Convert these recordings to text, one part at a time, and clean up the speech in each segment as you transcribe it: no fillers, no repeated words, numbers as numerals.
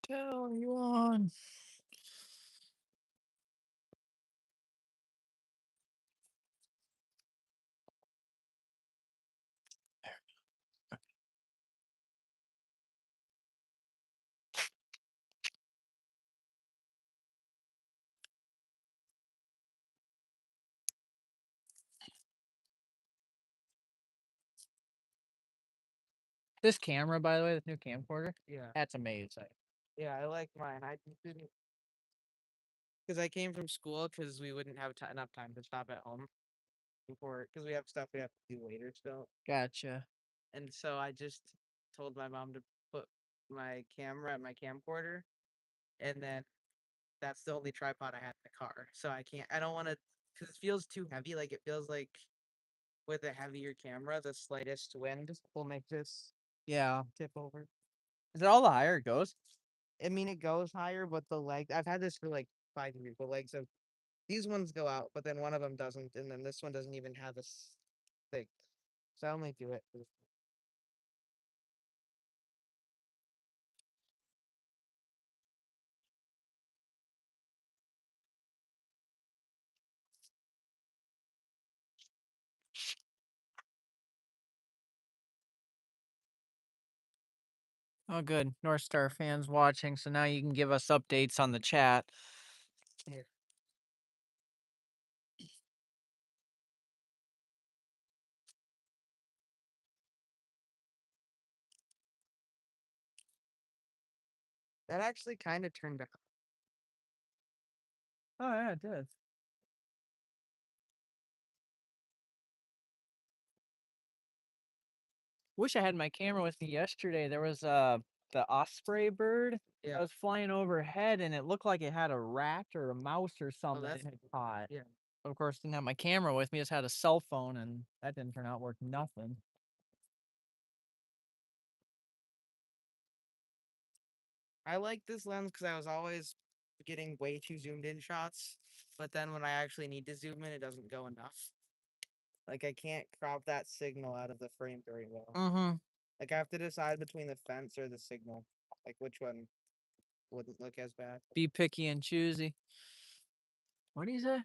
hell are you on? This camera, by the way, this new camcorder, Yeah. that's amazing. Yeah, I like mine. I didn't because I came from school because we wouldn't have enough time to stop at home before because we have stuff we have to do later still. Gotcha. And so I just told my mom to put my camera at my camcorder, and then that's the only tripod I had in the car. So I don't want to, because it feels too heavy. Like it feels like with a heavier camera, the slightest wind will make this Yeah. tip over. Is it all the higher it goes? I mean, it goes higher, but the leg, I've had this for like 5 years. The legs of these ones go out, but then one of them doesn't, and then this one doesn't even have this thing. So I only do it. Oh, good. North Star fans watching, so now you can give us updates on the chat. Here. That actually kind of turned out. Oh, yeah, it did. Wish I had my camera with me yesterday. There was the osprey bird that was flying overhead, and it looked like it had a rat or a mouse or something it had caught. Yeah. Of course, didn't have my camera with me. Just had a cell phone, and that didn't turn out worth nothing. I like this lens because I was always getting way too zoomed in shots, but then when I actually need to zoom in, it doesn't go enough. Like I can't crop that signal out of the frame very well. Mm-hmm. Like I have to decide between the fence or the signal, like which one wouldn't look as bad. Be picky and choosy. What do you say?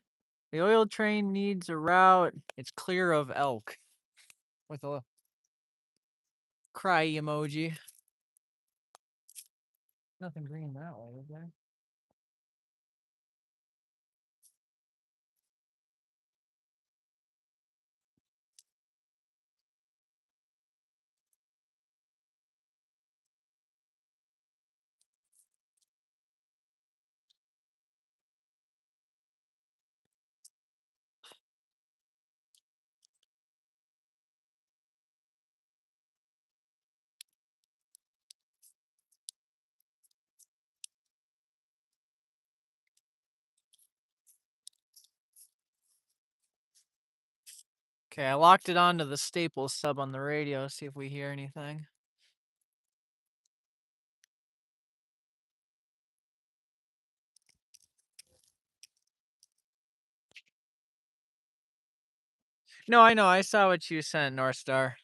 The oil train needs a route. It's clear of elk. With a cry emoji. Nothing green that way, is there? Okay, I locked it onto the Staples sub on the radio. See if we hear anything. No, I know. I saw what you sent, North Star.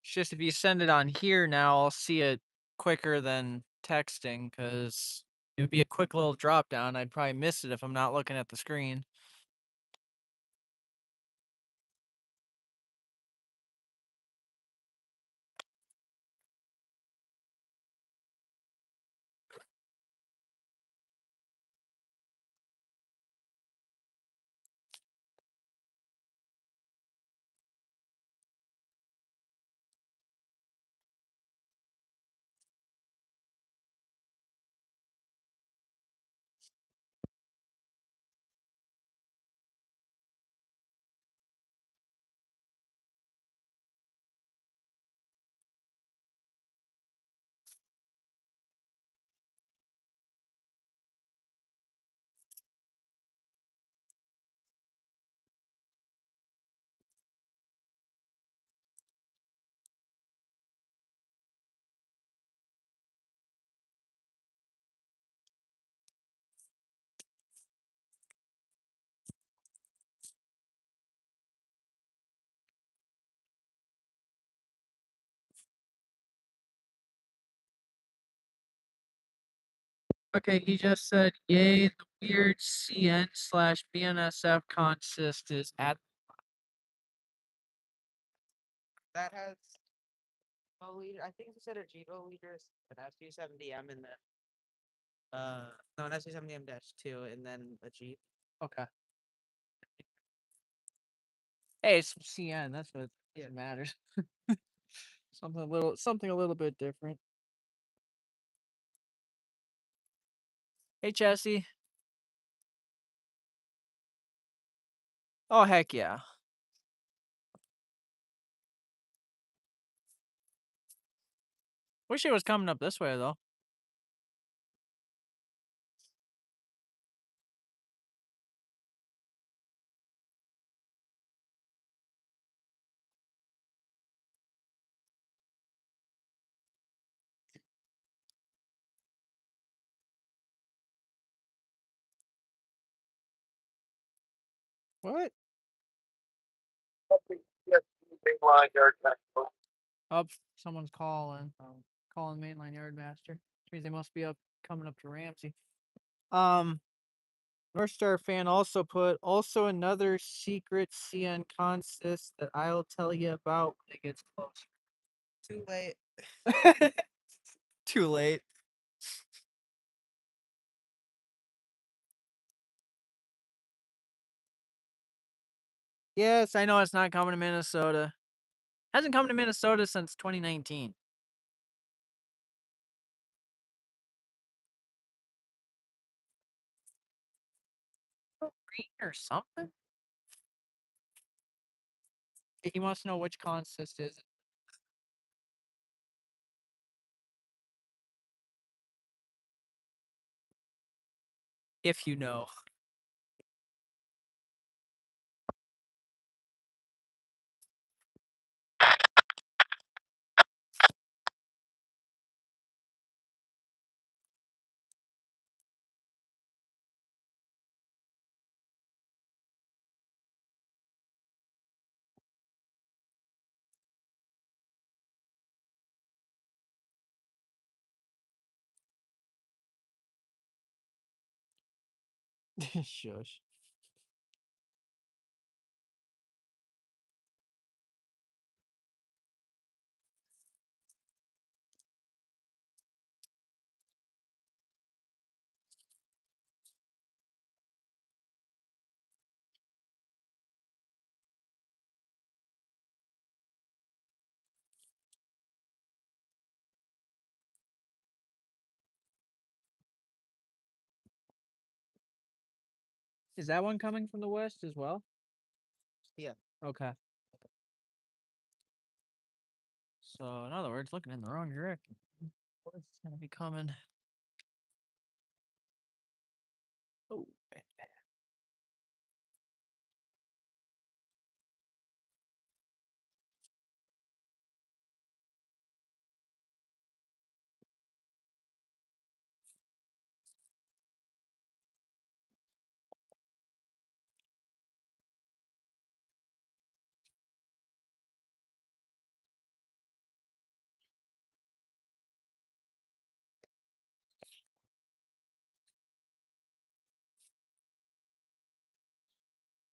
It's just if you send it on here now, I'll see it quicker than texting, because it would be a quick little drop down. I'd probably miss it if I'm not looking at the screen. Okay, he just said, yay, the weird CN/BNSF consist is at. That has I think you said a G liters, an SG70M, and then no, an SG70M-2, and then a G. Okay. Hey, it's CN. That's what Yeah. matters. Something a little bit different. Hey, Jesse. Oh, heck yeah. Wish it was coming up this way, though. What? Up, someone's calling. Calling mainline yard master. Which means they must be coming up to Ramsey. North Star fan also put another secret CN consist that I'll tell you about when it gets closer. Too late. Too late. Yes, I know it's not coming to Minnesota. Hasn't come to Minnesota since 2019. Green or something? He wants to know which consist is it. If you know. Shush. Is that one coming from the west as well? Yeah. Okay. So, in other words, looking in the wrong direction. What's gonna be coming? Oh,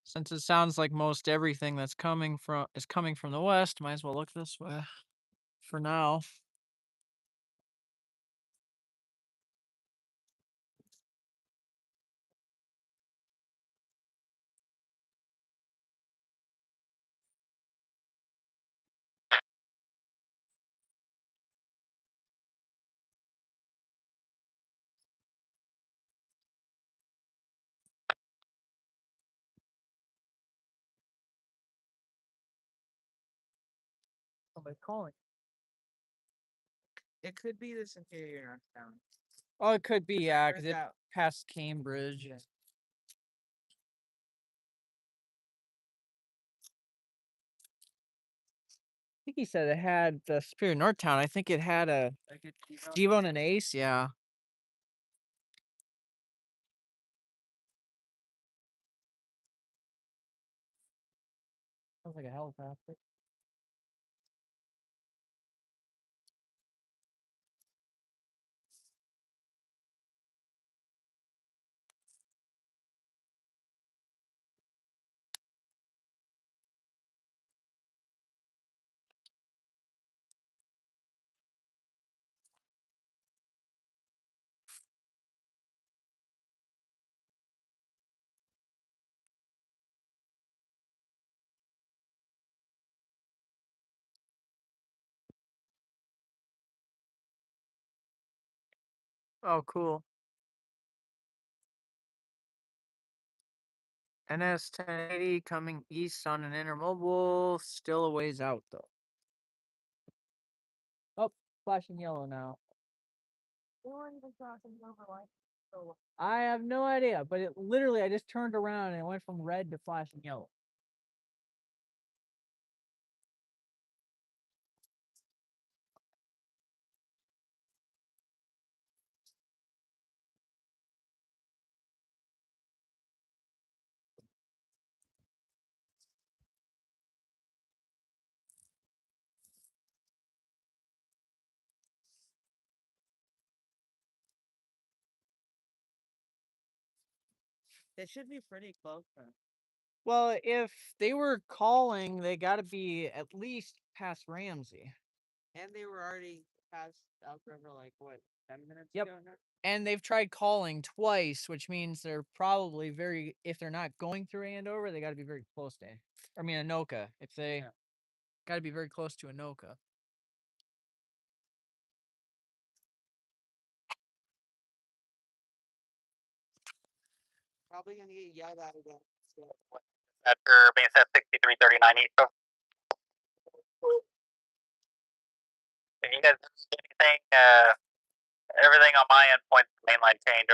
since it sounds like most everything that's coming from the west, might as well look this way for now. Somebody calling. It could be this interior Northtown. Oh, it could be, yeah, because Where's it that? passed Cambridge. Yeah. I think he said it had the Superior Northtown. I think it had a Like a Devon and Ace, yeah. Sounds like a helicopter. Oh, cool. NS 1080 coming east on an intermobile. Still a ways out though. Oh, flashing yellow now. I have no idea, but it literally, I just turned around and it went from red to flashing yellow. It should be pretty close then. Well, if they were calling, they got to be at least past Ramsey. And they were already past Elk River, like what, 10 minutes Yep. ago now? And they've tried calling twice, which means they're probably very, if they're not going through Andover, they got to be very close to, I mean, Anoka. If they got to be very close to Anoka. Probably gonna get yelled at again. So. After BNSF 6339 East. If you guys see anything, everything on my end points to mainline change.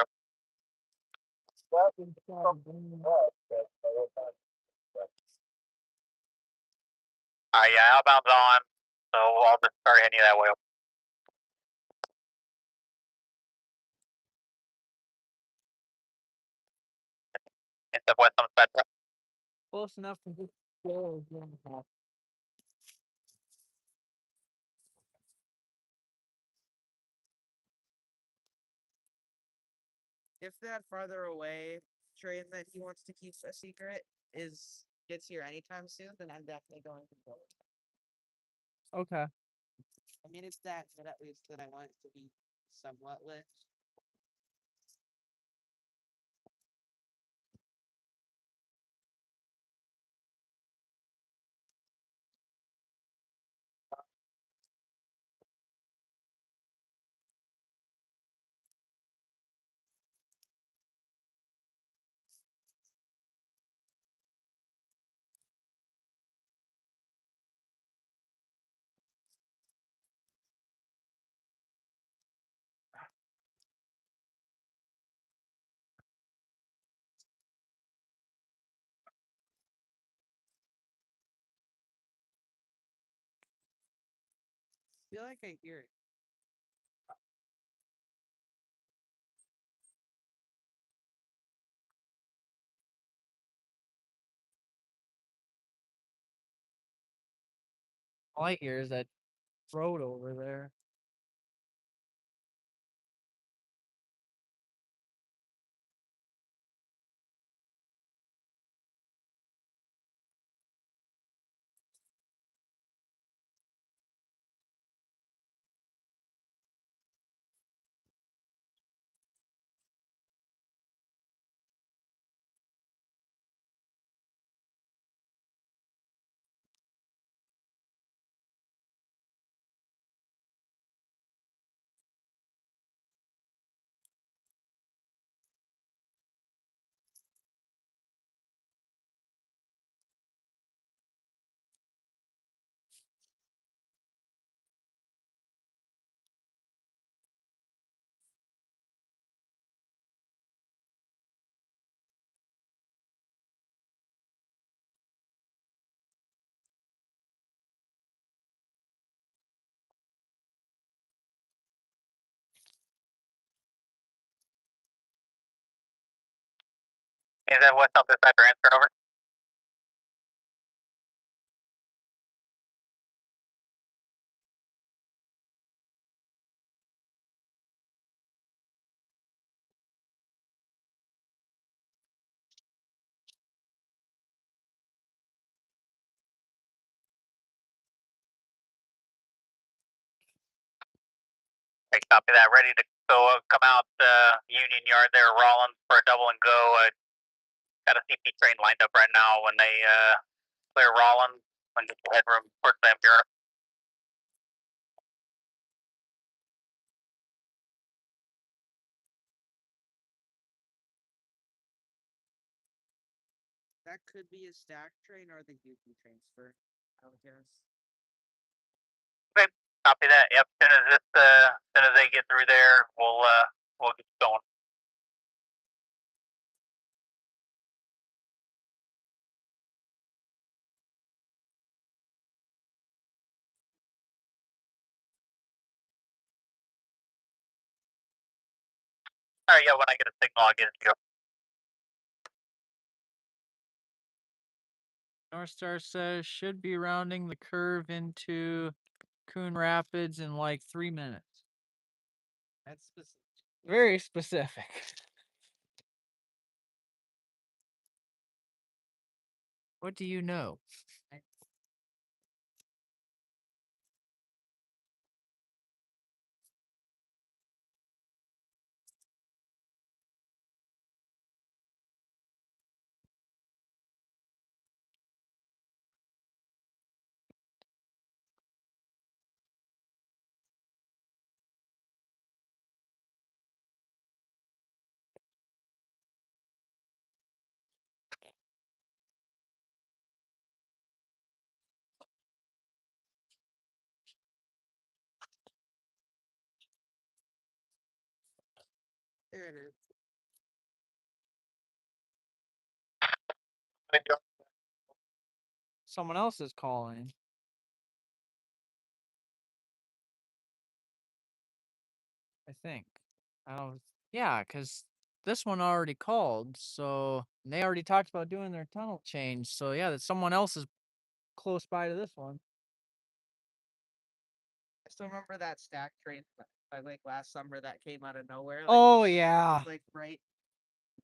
Yeah, outbound's on, so I'll just start heading that way. It's up west on Spectra. Close enough to just go. If that farther away train that he wants to keep a secret gets here anytime soon, then I'm definitely going to go. Okay. I mean, it's that, but at least that I want it to be somewhat lit. I feel like I hear it. All I hear is that road over there. Is that west on Spectra answer over? Okay, copy that. Ready to go. Come out Union Yard there, Rollins for a double and go. Got a CP train lined up right now. When they clear Rollins, and get the headroom towards them here. That could be a stack train or the UP transfer, I would guess. Okay, copy that. Yep. As soon as they get through there, we'll get going. All right. Yeah. When I get a signal, I'll get it to you. North Star says should be rounding the curve into Coon Rapids in like 3 minutes. That's specific. Very specific. What do you know? There it is. Someone else is calling. I think. I don't. Yeah, because this one already called, so they already talked about doing their tunnel change. So yeah, that someone else is close by to this one. I still remember that stack train by like last summer that came out of nowhere. Like, Oh yeah. like right.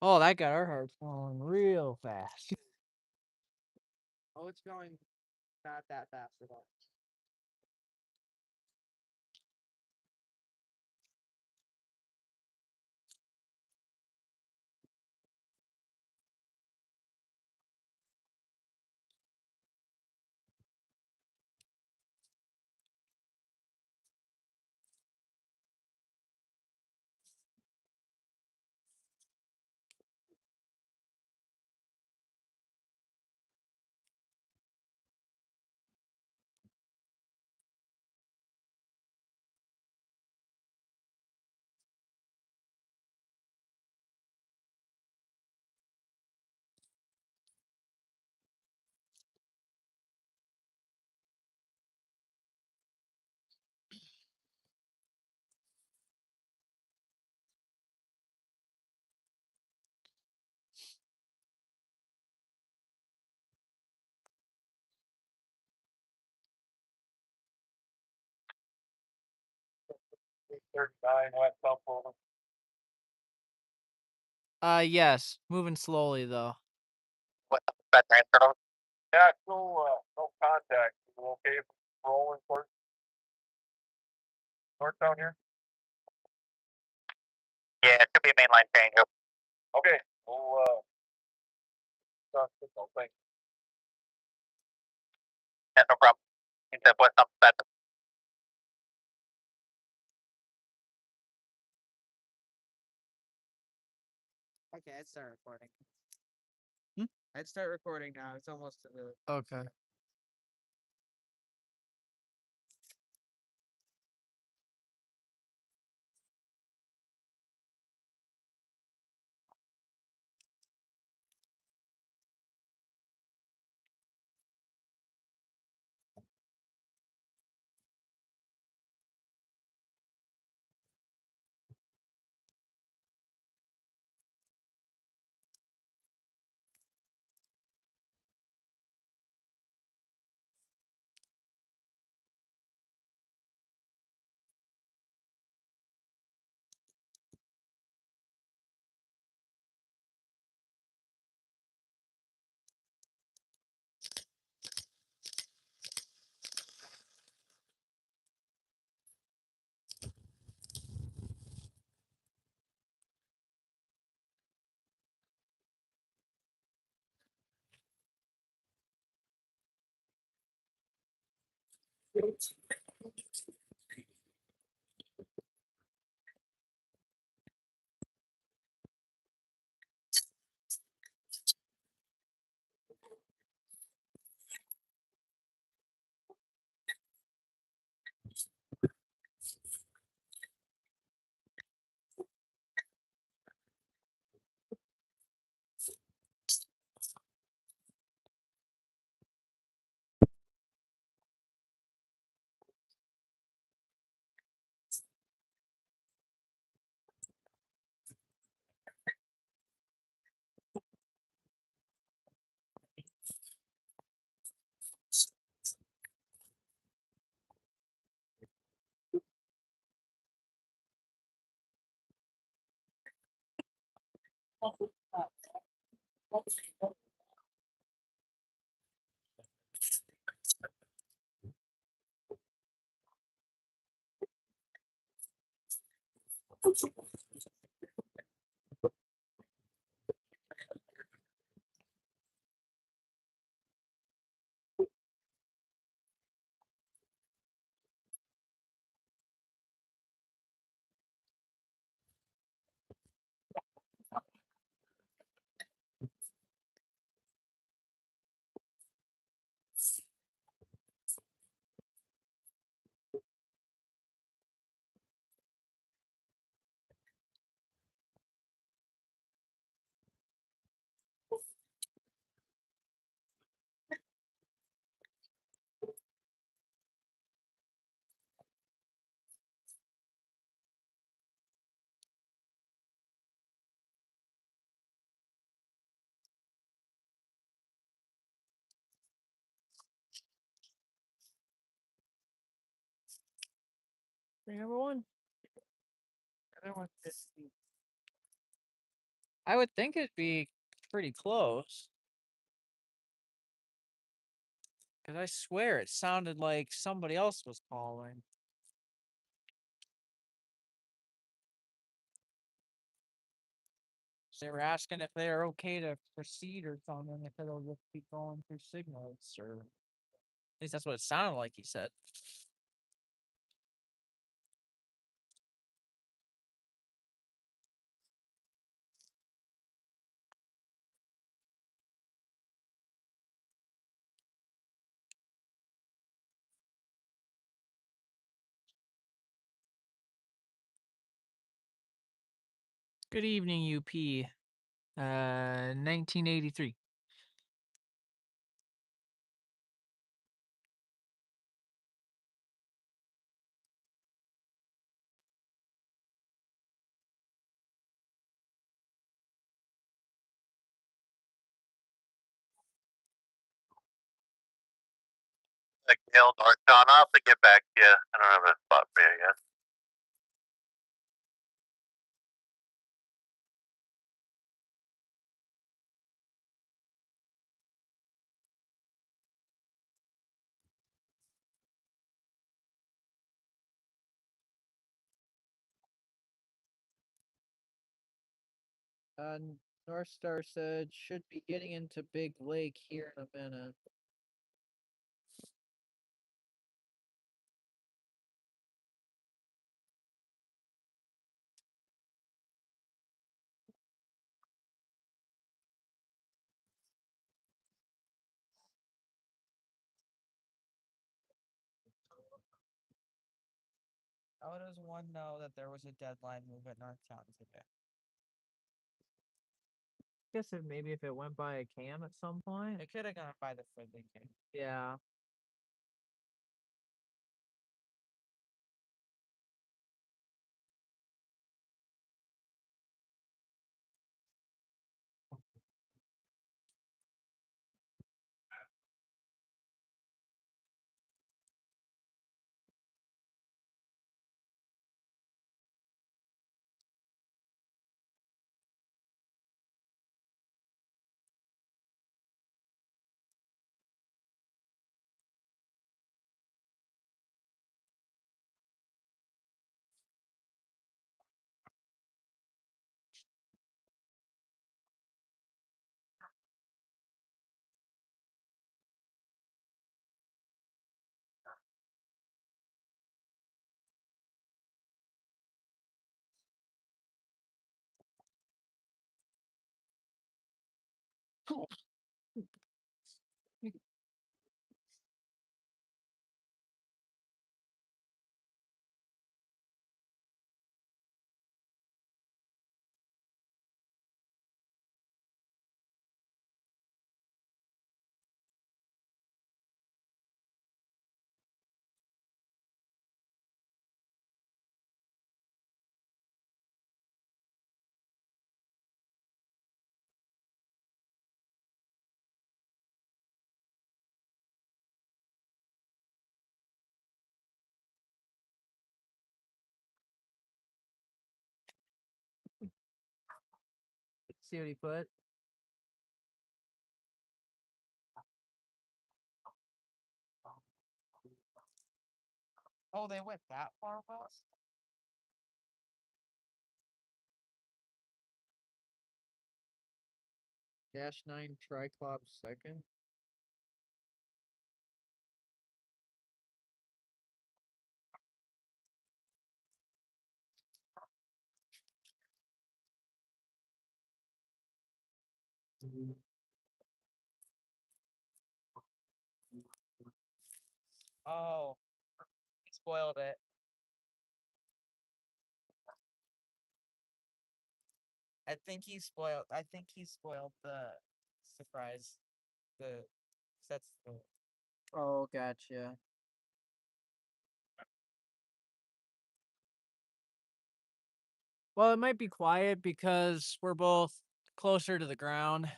Oh, that got our hearts going real fast. Oh, it's going not that fast at all. West Buffalo. Yes, moving slowly though. What? That transfer over? Yeah, no contact. You okay if rolling north down here? Yeah, it should be a mainline change. Okay, we'll thank you. Yeah, no problem. It's what's up that. Okay, I'd start recording. Hmm? I'd start recording now. It's almost to the. Okay. Number one. Other one is I would think it'd be pretty close. Because I swear it sounded like somebody else was calling. So they were asking if they're okay to proceed or something, if it'll just keep going through signals, or at least that's what it sounded like he said. Good evening, UP. 1983. Like Neil North John, I'll have to get back to you. I don't have a spot for you yet. North Star said should be getting into Big Lake here in a minute. How does one know that there was a deadline move at Northtown today? Guess if maybe if it went by a cam at some point. It could have gone by the friendly game. Yeah. see what he put. Oh, they went that far west? -9 Triclops second. Oh, he spoiled it. I think he spoiled the surprise. That's the Oh, gotcha. Well, it might be quiet because we're both closer to the ground.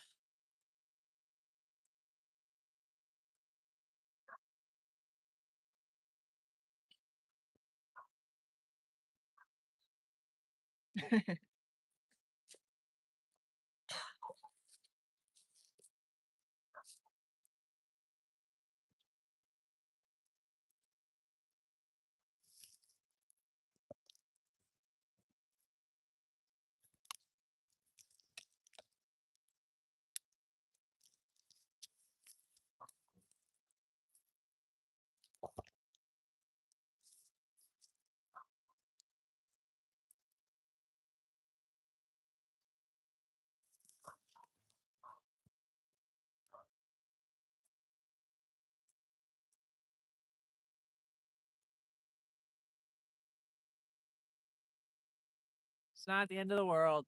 It's not the end of the world.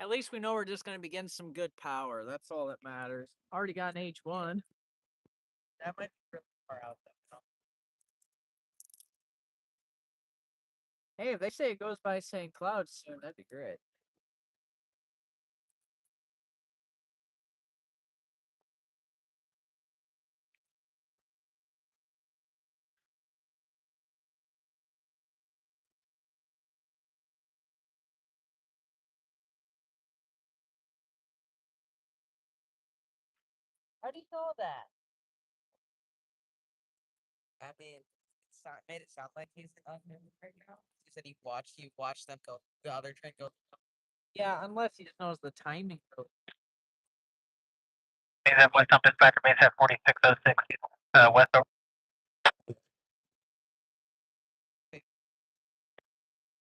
At least we know we're just going to be getting some good power. That's all that matters. Already got an H1. that might be really far out though. Hey, if they say it goes by St. Cloud soon, that'd be great. How do you know that? I mean, made it sound like he's on him right now. He said he watched them go, the other train go. Yeah, unless he just knows the timing. BNSF West Dump Dispatcher, BNSF 4606, West over.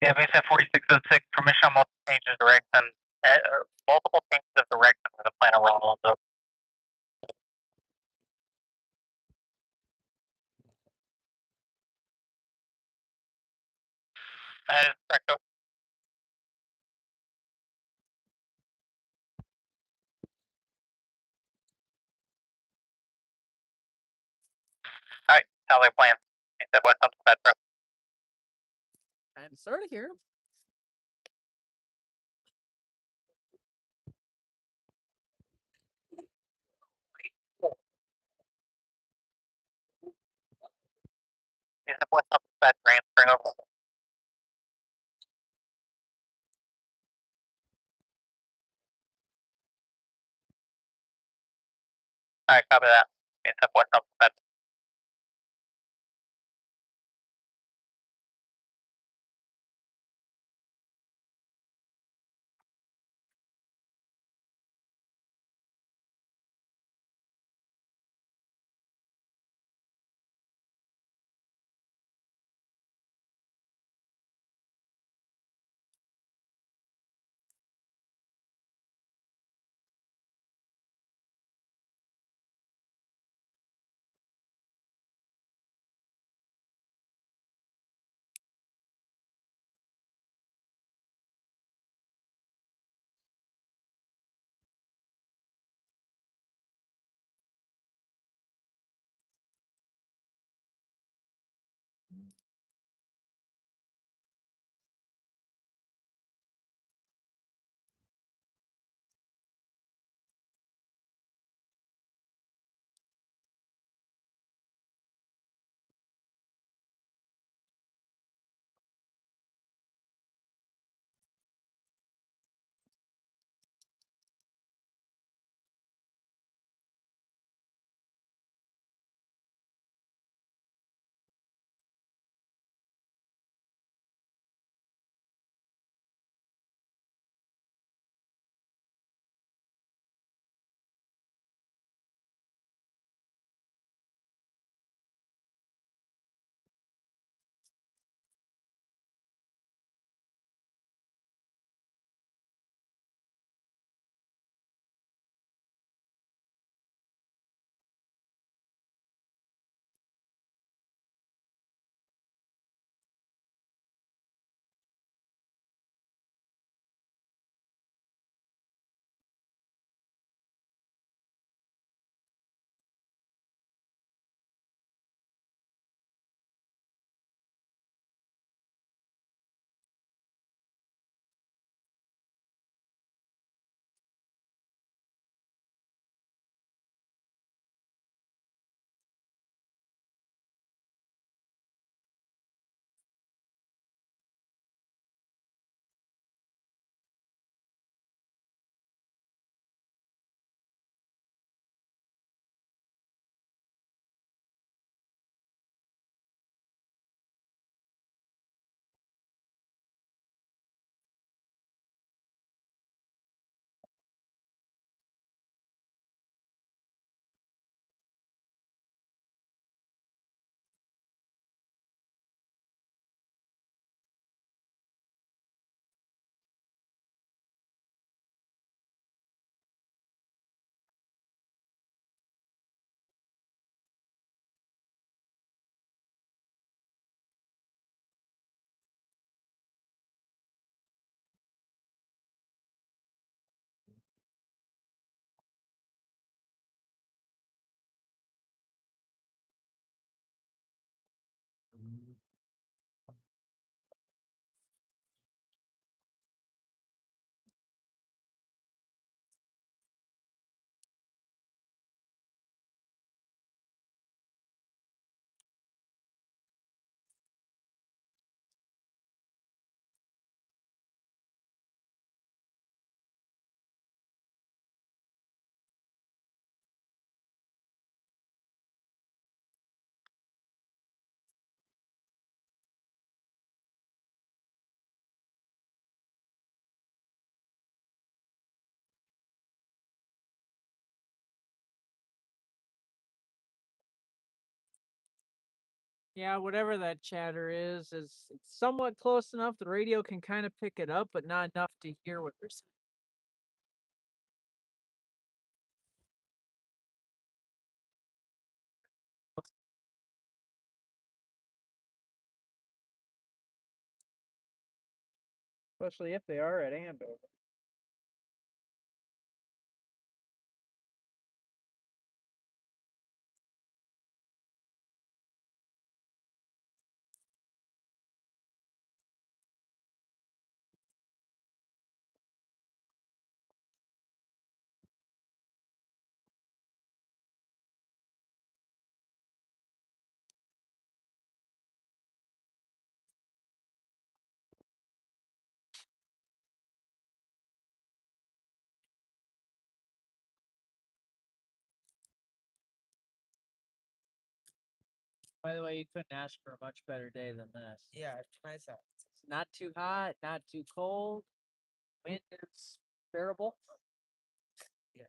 Yeah, BNSF 4606, permission on multiple changes of direction, multiple changes of direction for the plan of Rollins. That is correct. Alright, sounds like a plan. BNSF West Dump Dispatcher. And sort of hear him. BNSF West Dump Dispatcher, transferring over. Alright, copy that. BNSF West Dump Dispatcher. Yeah, whatever that chatter is it's somewhat close enough. The radio can kind of pick it up, but not enough to hear what they're saying. Especially if they are at Andover. By the way, you couldn't ask for a much better day than this. Yeah, it's nice out. It's not too hot, not too cold. Wind is bearable. Yeah.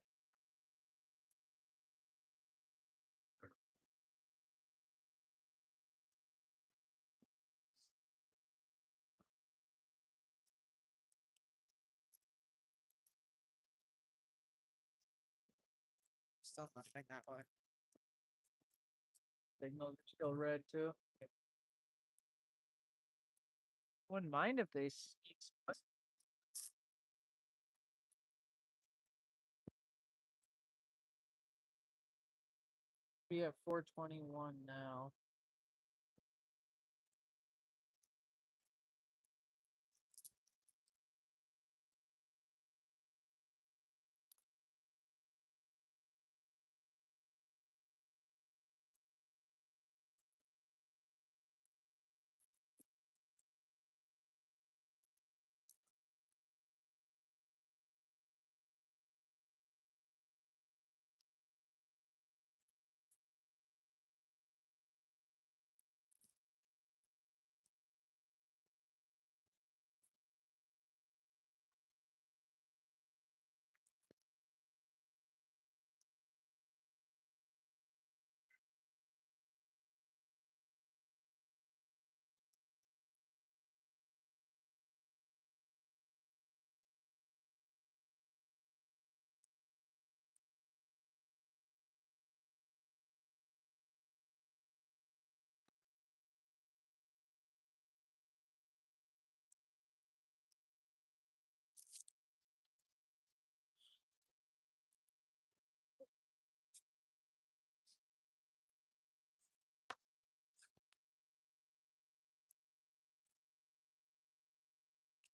Still nothing that way. Signals are still red too. Wouldn't mind if they be at 421 now.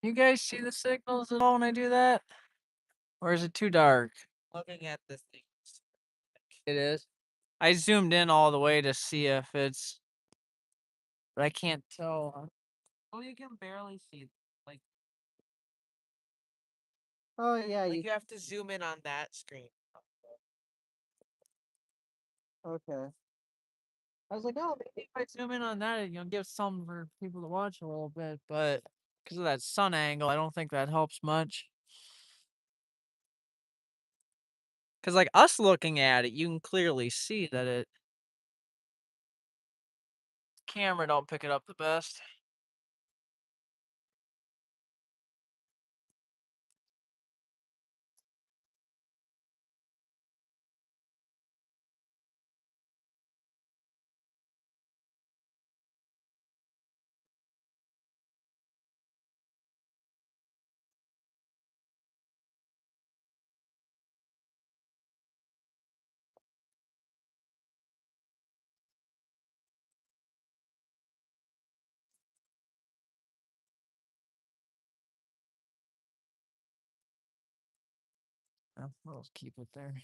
You guys see the signals at all when I do that? Or is it too dark? Looking at this thing. It is. I zoomed in all the way to see if it's, but I can't tell. Oh, you can barely see. Like, Oh yeah, you have to zoom in on that screen. okay. I was like, oh, maybe if I zoom in on that, give some for people to watch a little bit, but because of that sun angle, I don't think that helps much. Because like us looking at it, you can clearly see that it camera don't pick it up the best. We'll just keep it there.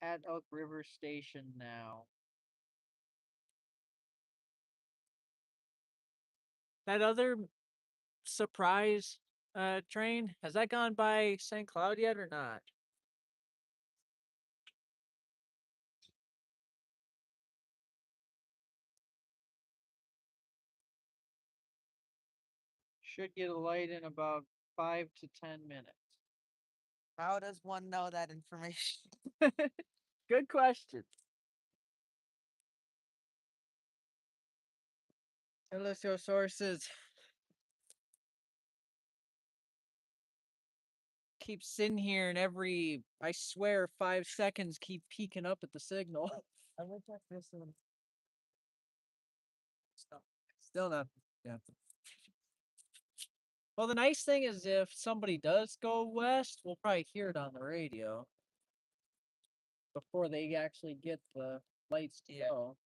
at Elk River Station now. That other surprise train, has that gone by St. Cloud yet or not? Should get a light in about 5 to 10 minutes. How does one know that information? Good question. Tell us your sources. Keep sitting here and I swear, 5 seconds keep peeking up at the signal. I'm gonna check this one. Still not. Yeah. Well, the nice thing is if somebody does go west, we'll probably hear it on the radio before they actually get the lights to go.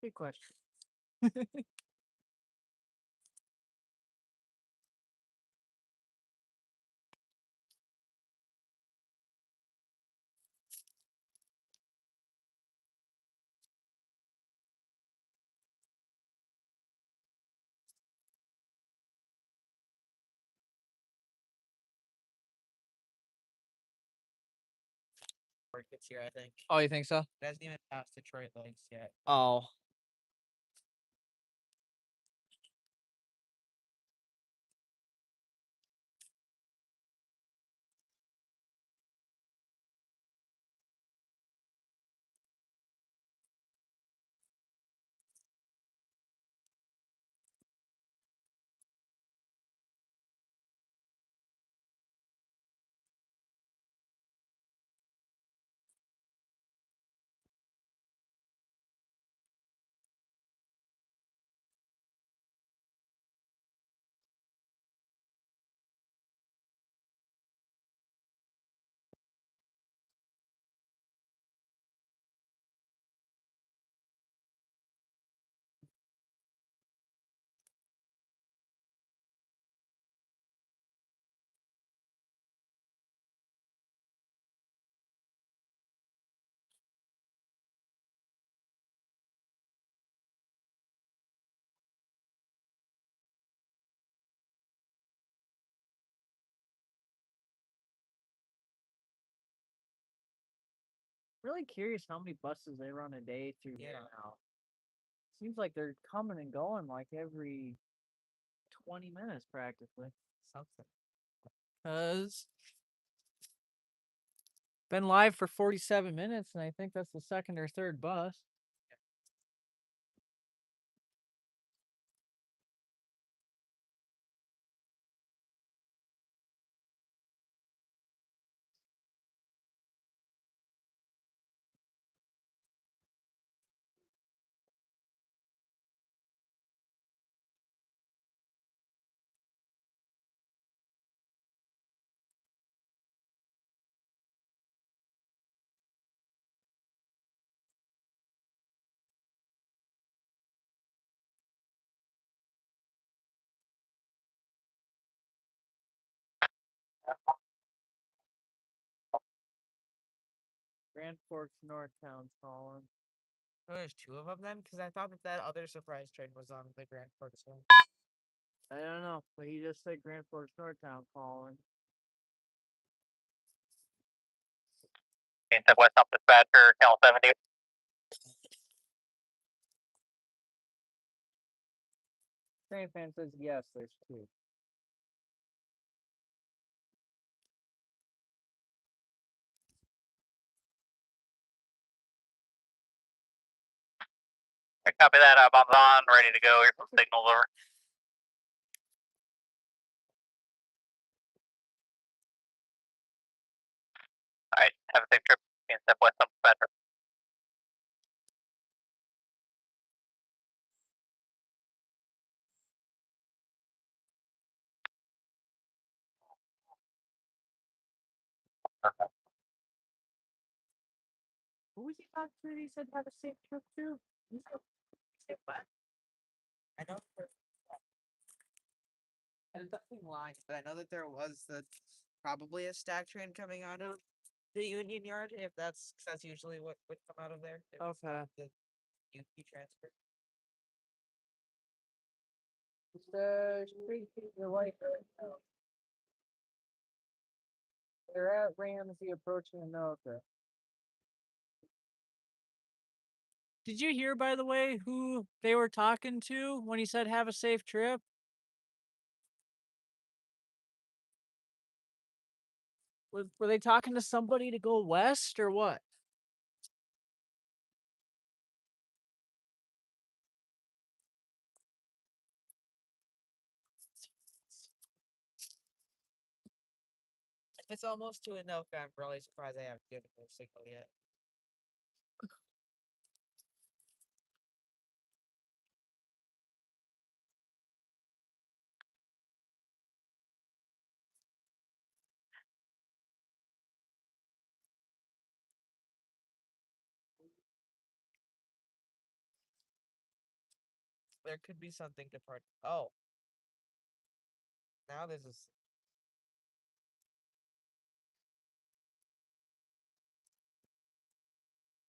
Good question. Before it gets here, I think. Oh, you think so? It hasn't even passed Detroit lights yet. Oh. Really curious how many buses they run a day through here Yeah. now. Seems like they're coming and going like every 20 minutes practically. Something. Cause been live for 47 minutes, and I think that's the second or third bus. Grand Forks Northtown's calling. Oh, there's two of them then? Because I thought that other surprise train was on the Grand Forks one. I don't know, but he just said Grand Forks Northtown calling. BNSF West Up Dispatcher, Channel 70. Train fan says yes, there's two. I copy that. Bombs on, ready to go. Your signal's over. All right, have a safe trip. BNSF West Up Dispatcher. Who was he talking to? He said have a safe trip too. He said what? I know there's nothing lying, but I know that there was probably a stack train coming out of the Union Yard. If that's usually what would come out of there. If it's Okay. not the UP transfer. The street people like right now. They're at Ramsey approaching Anoka. Did you hear, by the way, who they were talking to when he said have a safe trip? Were they talking to somebody to go west or what? It's almost to Anoka. I'm really surprised I haven't given their signal yet. There could be something to part. Oh. Now there's a.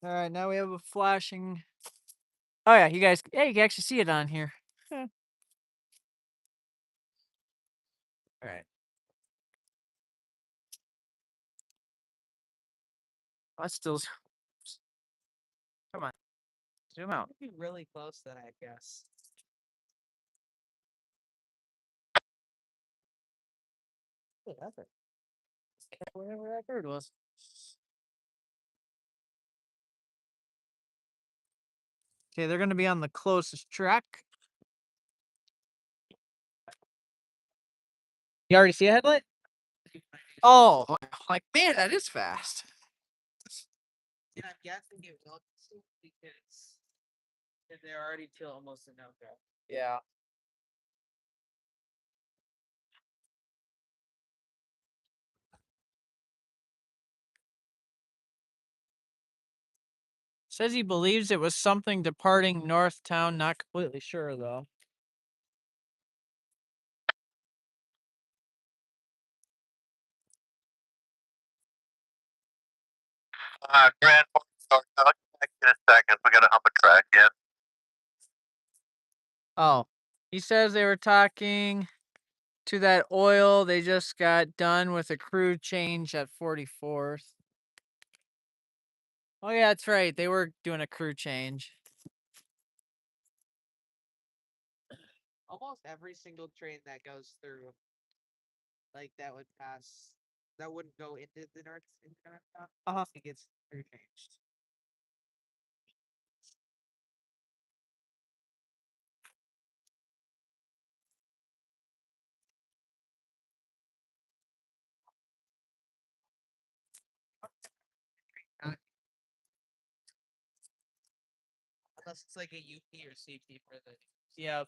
All right, now we have a flashing. Oh yeah, you guys. Yeah, you can actually see it on here. All right. That's still. Come on, zoom out. Be really close then, I guess. Whatever. Whatever that bird was. Okay, they're gonna be on the closest track. You already see a headlight? Oh, like man, that is fast. And I'm guessing it will because if they're already till almost Anoka. Yeah. Says he believes it was something departing North Town. Not completely sure though. Grand Forks North. I'll get in a second. We gotta hump a track yet. Oh, he says they were talking to that oil. They just got done with a crew change at 44th. Oh yeah, that's right. They were doing a crew change. Almost every single train that goes through, like that would pass, that wouldn't go into the North Stop. It gets crew changed. Unless it's like a UP or CP for the. Yeah.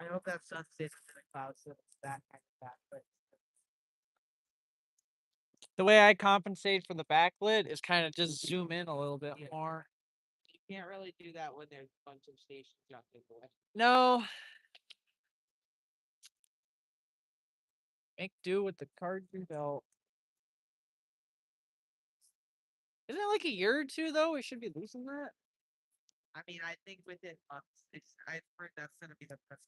I hope that sun stays in the clouds so it's that kind of bad, but The way I compensate for the backlit is kind of just zoom in a little bit Yeah. more. you can't really do that when there's a bunch of stations jumped in the way. No. Make do with the card you dealt. Isn't it like a year or two though? We should be losing that. I mean, I think within months, I've heard that's gonna be the best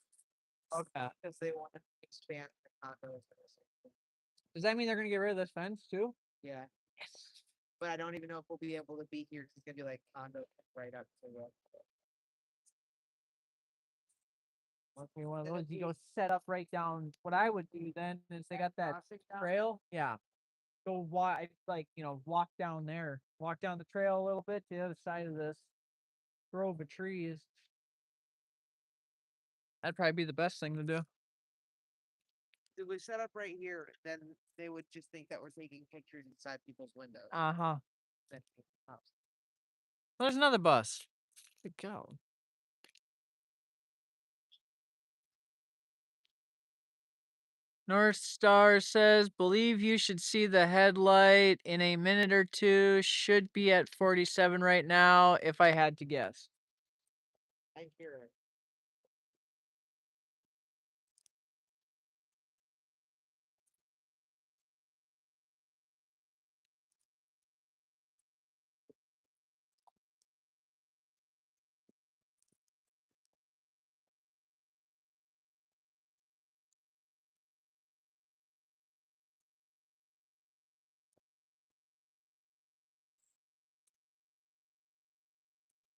Okay. because they want to expand the condos. Does that mean they're gonna get rid of this fence too? Yeah. Yes. But I don't even know if we'll be able to be here because it's gonna be like condo right up to the. Okay, one of those you go set up right down. What I would do then is they got that crossing down trail. Yeah. Go walk, like, walk down there. Walk down the trail a little bit to the other side of this grove of trees. That'd probably be the best thing to do. If we set up right here, then they would just think that we're taking pictures inside people's windows. Uh-huh. Then- There's another bus. Where'd it go? North Star says, believe you should see the headlight in a minute or two. Should be at 47 right now, if I had to guess. I hear it.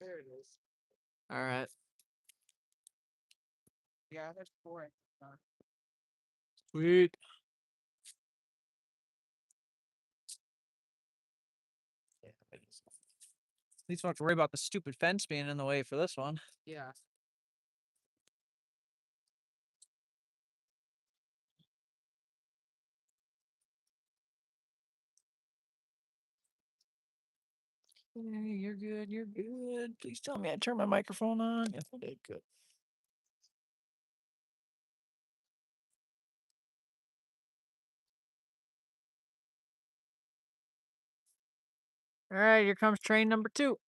There it is. All right. Yeah, that's 4. Sweet. Yeah, At least we don't have to worry about the stupid fence being in the way for this one. yeah. Hey, you're good. You're good. Please tell me I turned my microphone on. Yes, I did. Good. All right, here comes train number 2.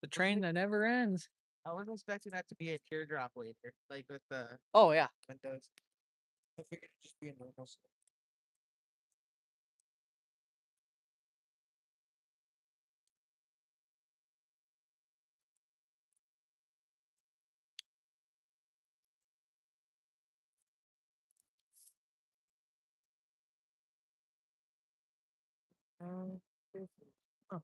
The train that never ends. I was expecting that to be a teardrop later, like with the Oh yeah. windows. I figured it'd just be a normal. Oh.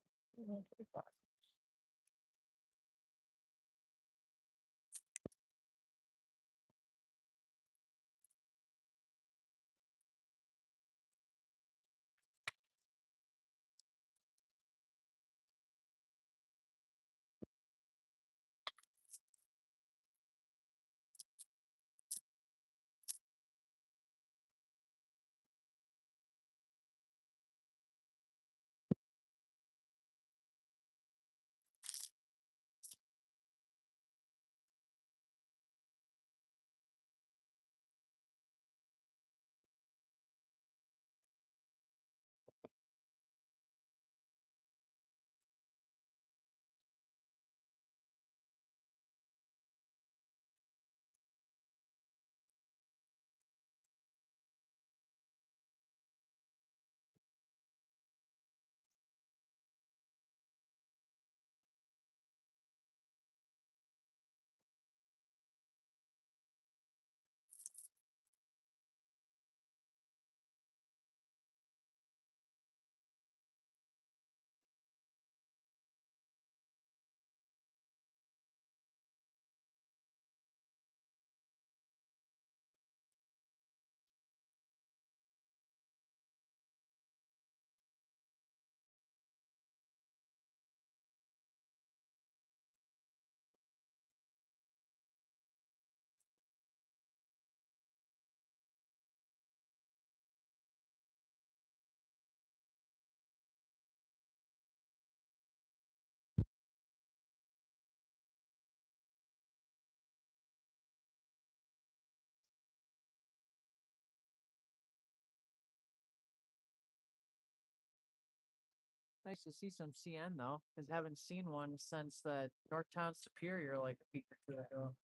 Nice to see some CN though, because haven't seen one since the Northtown Superior like a week or two ago.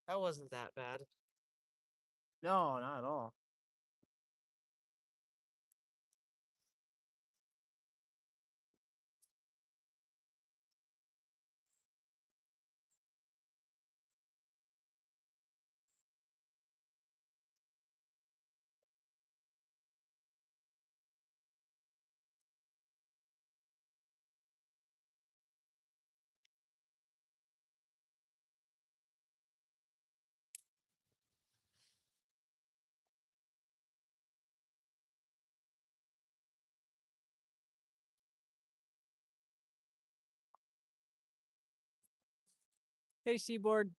That wasn't that bad. No, not at all. Hey, Seaboard.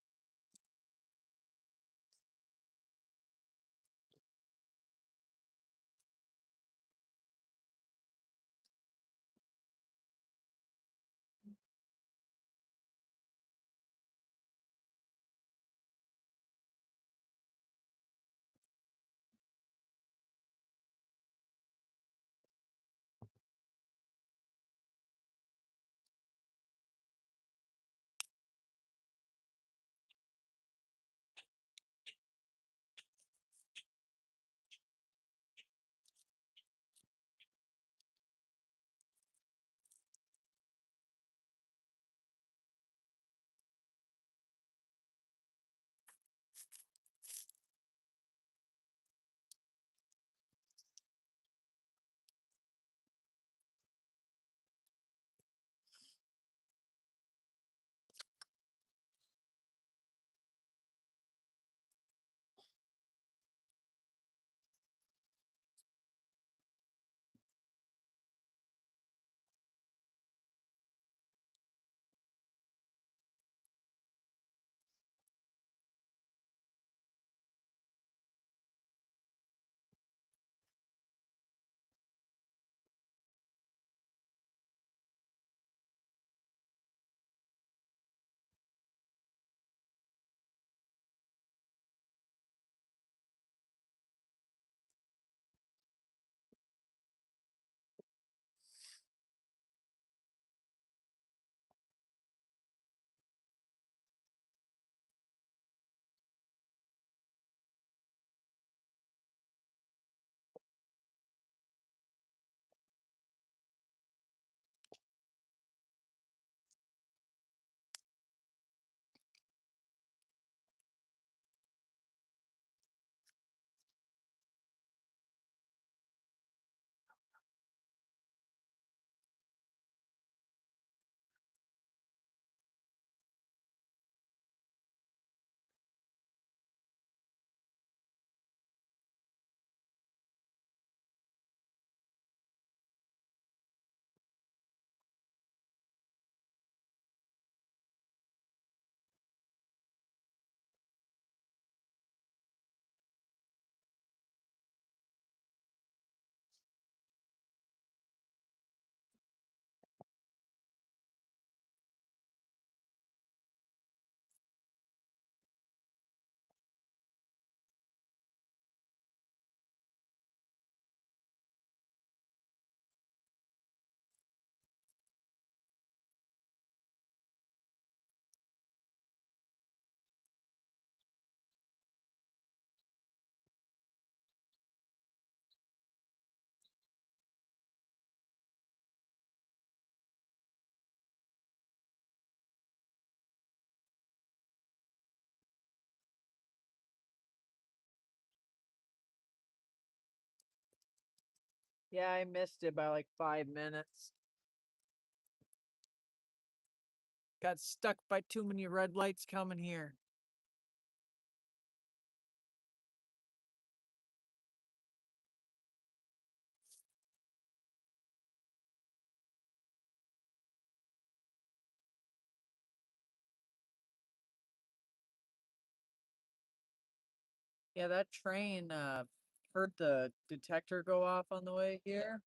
Yeah, I missed it by like 5 minutes. Got stuck by too many red lights coming here. Yeah, that train heard the detector go off on the way here.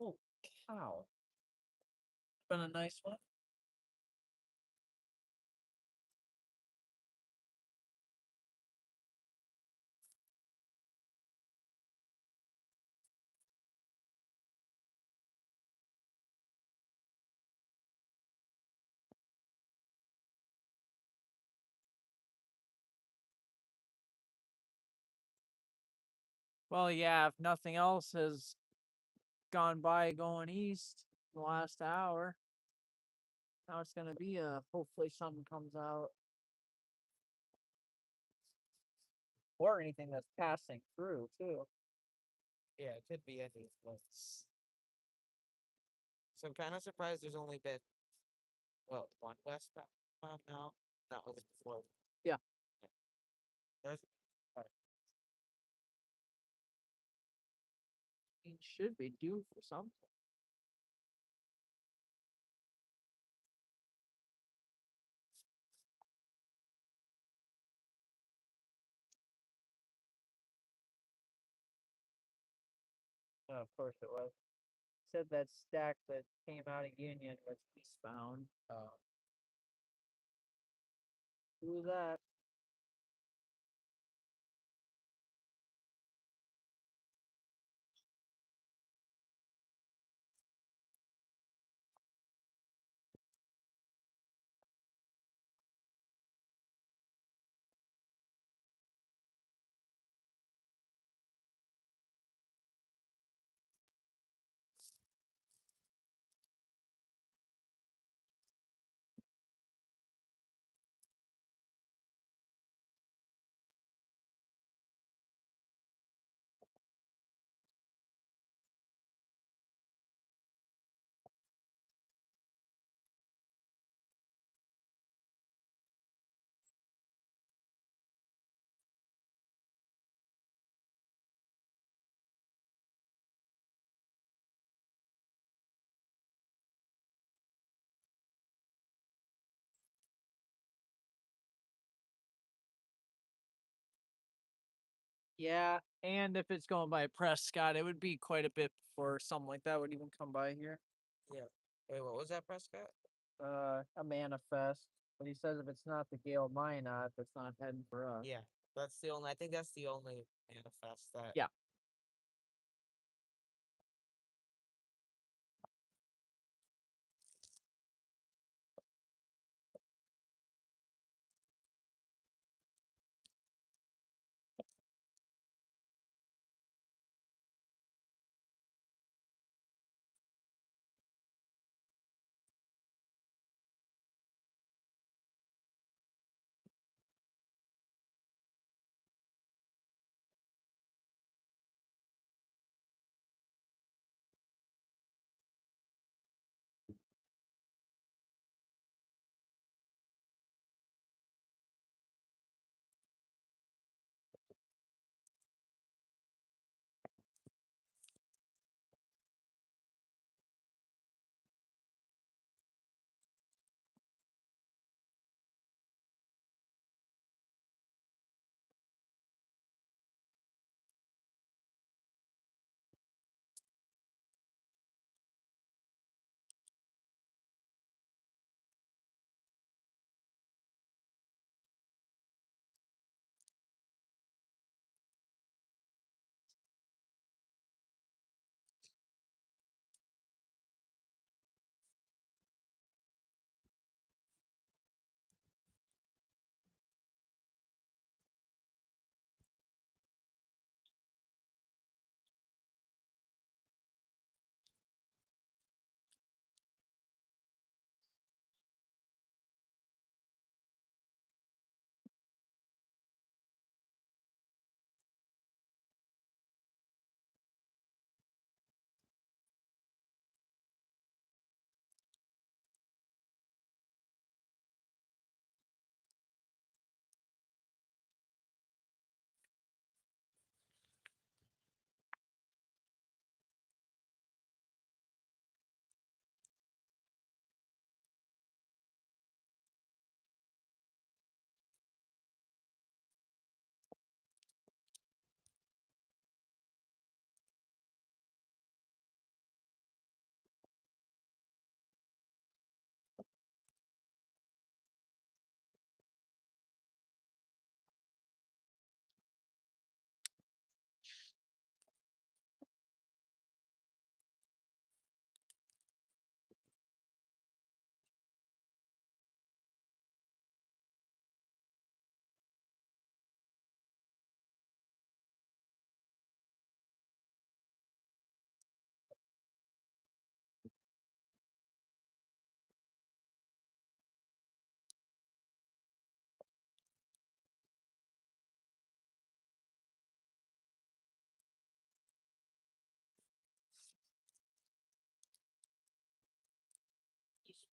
Oh, cow. Been a nice one. Well, yeah, if nothing else has gone by going east the last hour, now it's gonna be hopefully something comes out. Or anything that's passing through too. Yeah, it could be any place. So I'm kind of surprised there's only been, well, one westbound now. That was before. Yeah. There's, It should be due for something. Oh, of course it was. Said that stack that came out of Union was eastbound. Who was that? Yeah, and if it's going by Prescott, it would be quite a bit before something like that would even come by here. yeah. Wait, what was that, Prescott? A manifest. But he says if it's not the Gale Minot, it's not heading for us. Yeah, that's the only. I think that's the only manifest that. Yeah.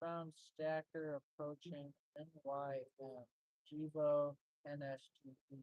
Eastbound stacker approaching NYM. Jivo NSTP.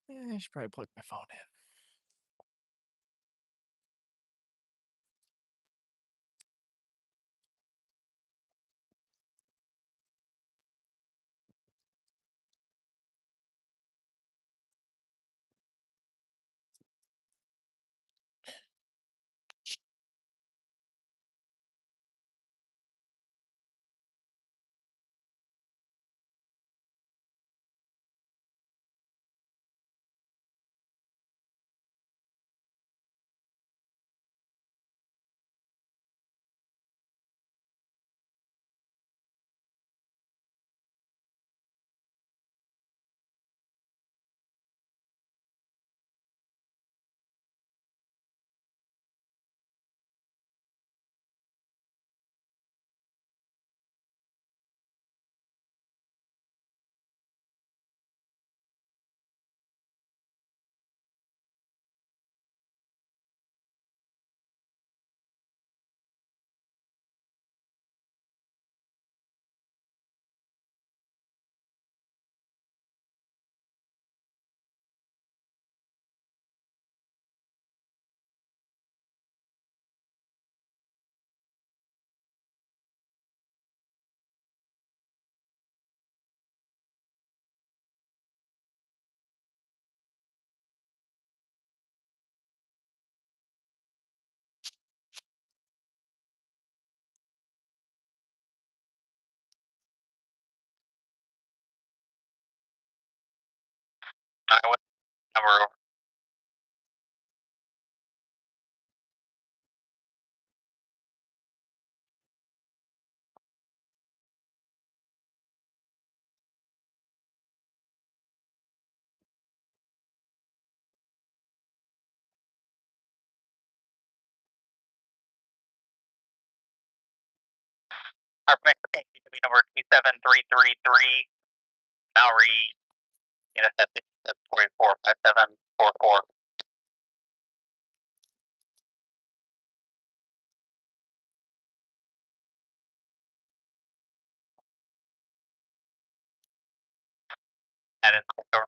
I should probably plug my phone in. What number? Our next page to be number 27333. Now read BNSF 445744. That is over.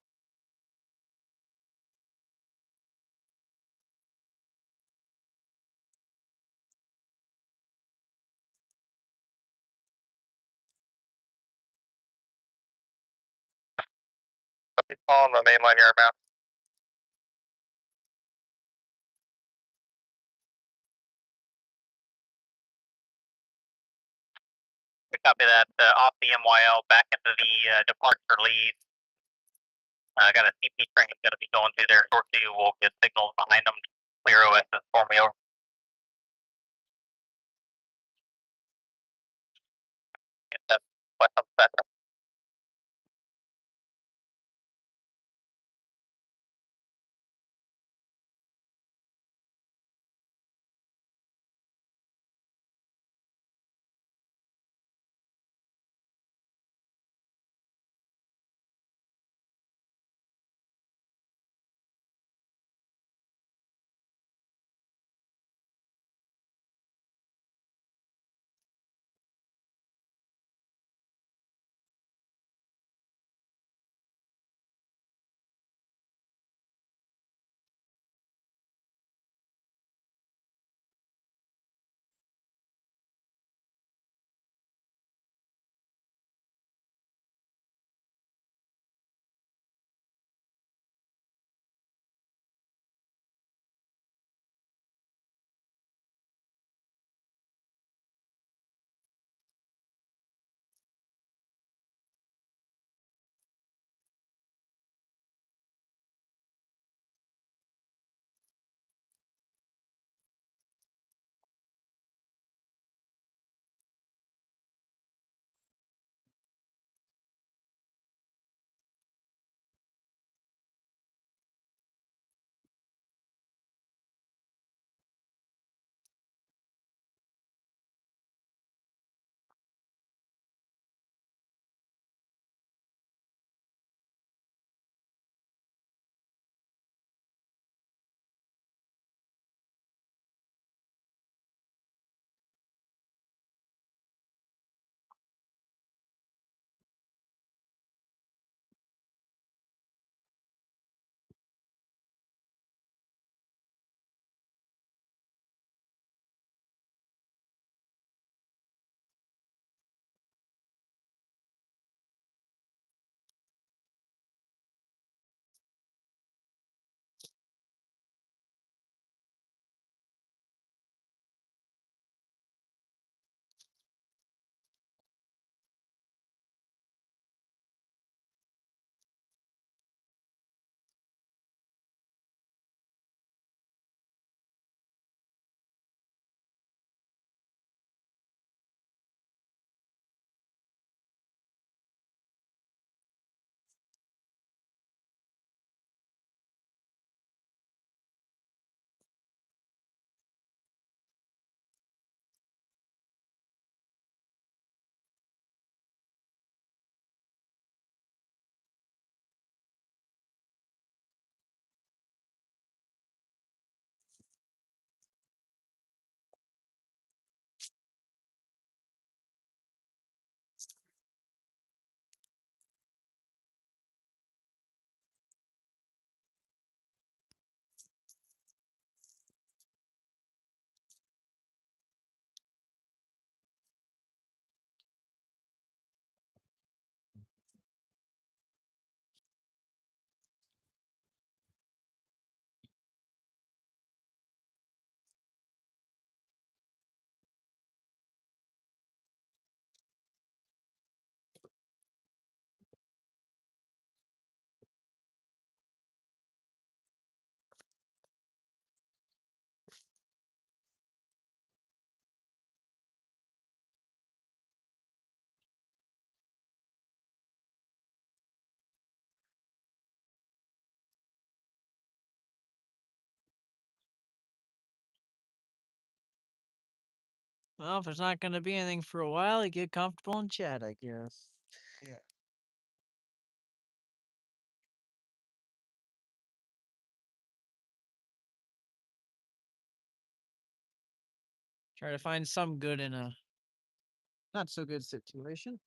It's on the main line here, map. We copy that off the MYL back into the departure lead. I got a CP train going to be going through there shortly. We'll get signals behind them. Clear OSs for me over. Get that west up better. Well, if there's not going to be anything for a while, you get comfortable and chat, I guess. Yeah. Try to find some good in a not so good situation.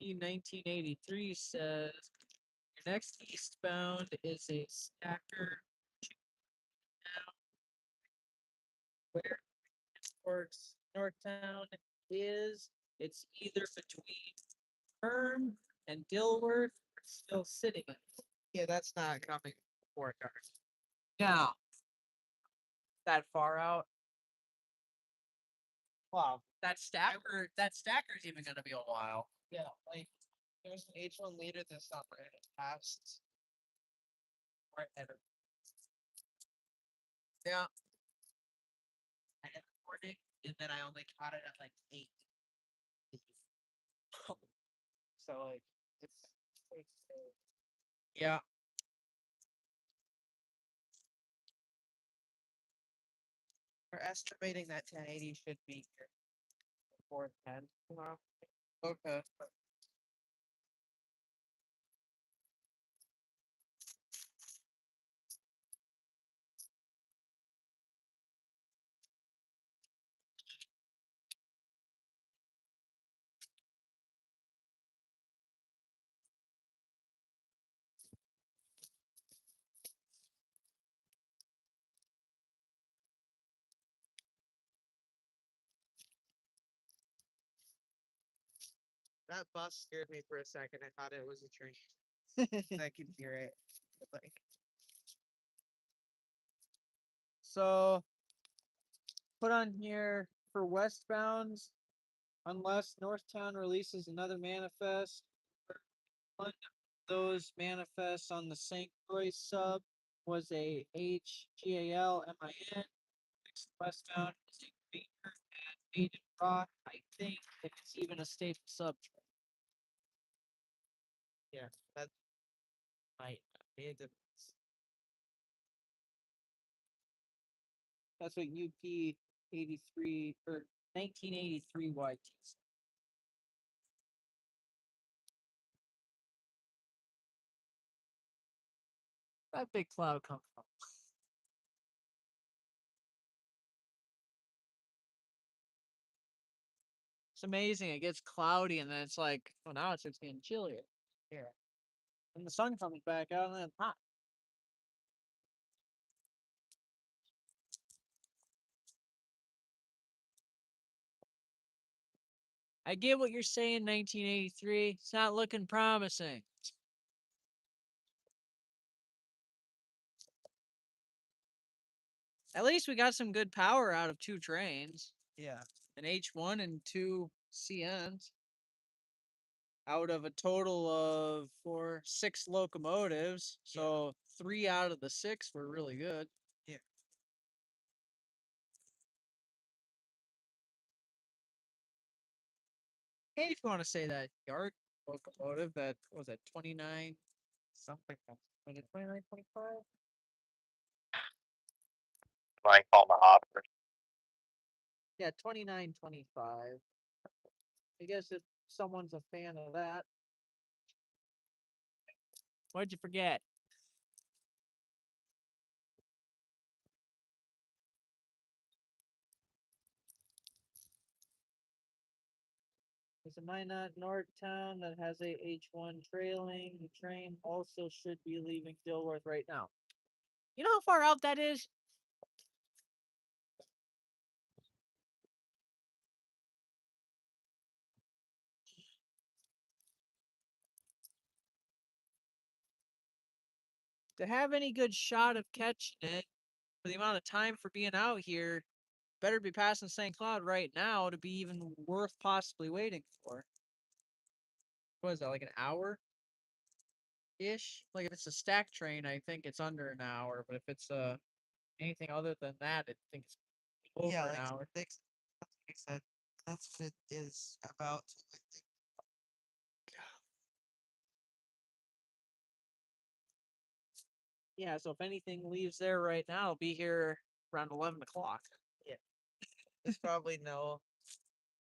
In 1983 says your next eastbound is a stacker where towards Northtown is it's either between Kern and Dilworth or still sitting in it. Yeah, that's not coming 4 cars. Yeah. That far out. Wow. That stacker's even gonna be a while. Yeah, like there's an H1 leader this summer and it passed right at her. Yeah. I had recording and then I only caught it at like 8. So like it's Yeah. we're estimating that 1080 should be here before 10 tomorrow. Okay. That bus scared me for a second. I thought it was a train. That could be right. Like So put on here for westbounds, unless Northtown releases another manifest, one of those manifests on the St. Croix sub was a HGAL-MIN. Next westbound is a Greener and Maiden Rock. I think it's even a staple sub. yeah, that might be a difference. That's what UP 83 or 1983 YT. That big cloud come from? It's amazing. It gets cloudy and then it's like, oh, now it's just getting chillier. Yeah. And the sun comes back out and then it's hot. I get what you're saying, 1983. It's not looking promising. At least we got some good power out of 2 trains. Yeah. An H1 and 2 CNs. Out of a total of 6 locomotives. So 3 out of the 6 were really good. Yeah. Hey, if you want to say that yard locomotive, that was at 29 something. Was it 29, 25? Like all the hoppers. Yeah, 29, 25. I guess if someone's a fan of that. What'd you forget? There's a Minot North town that has a H1 trailing. The train also should be leaving Dilworth right now. You know how far out that is? To have any good shot of catching it for the amount of time for being out here, better be passing St. Cloud right now to be even worth possibly waiting for. What is that, like an hour? Ish? Like if it's a stack train, I think it's under an hour, but if it's anything other than that, I think it's over an hour. Like I said, that's what it is about. I think. Yeah, so if anything leaves there right now, it'll be here around 11 o'clock. Yeah, there's probably no.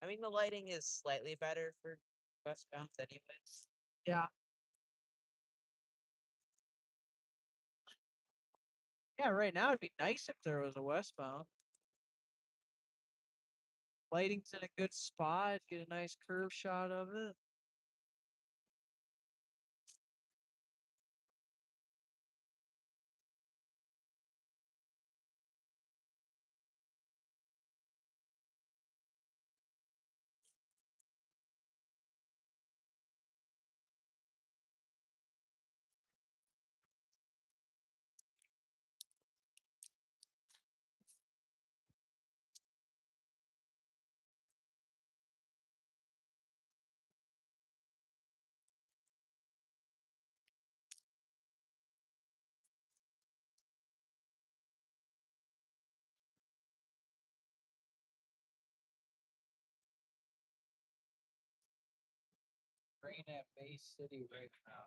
I mean, the lighting is slightly better for westbound, anyways. Yeah. Yeah, right now it'd be nice if there was a westbound. Lighting's in a good spot, get a nice curve shot of it. Train at Bay City right now.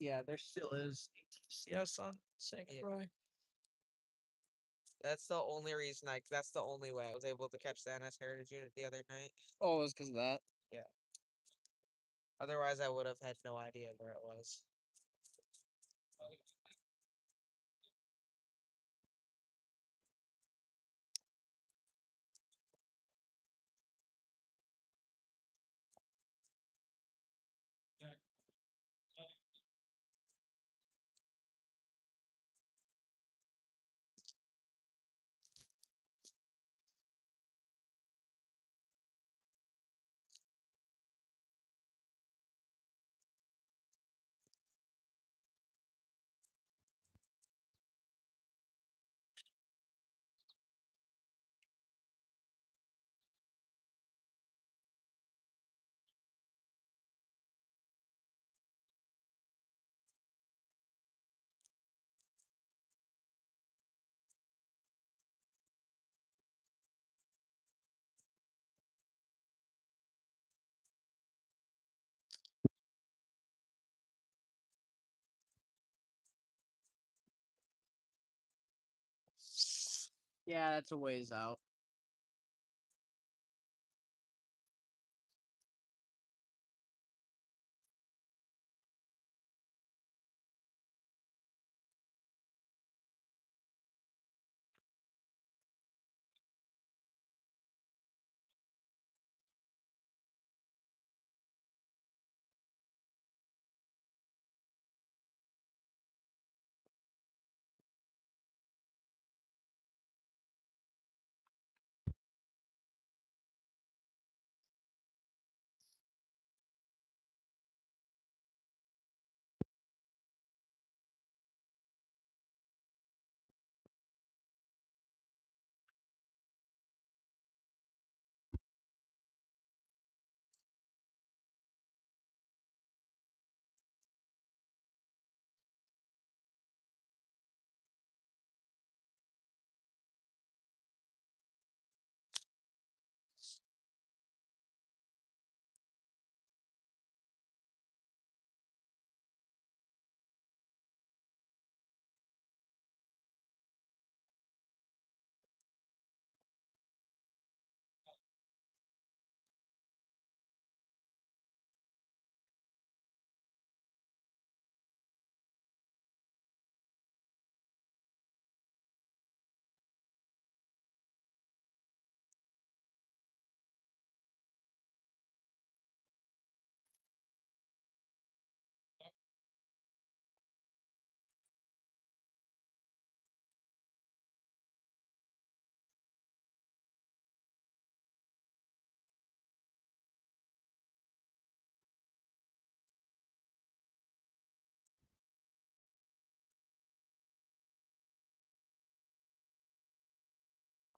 Yeah, there still is ATCS on St. Yeah. Croix. That's the only reason that's the only way I was able to catch the NS Heritage unit the other night. Oh, it was because of that. Yeah. Otherwise, I would have had no idea where it was. Yeah, that's a ways out.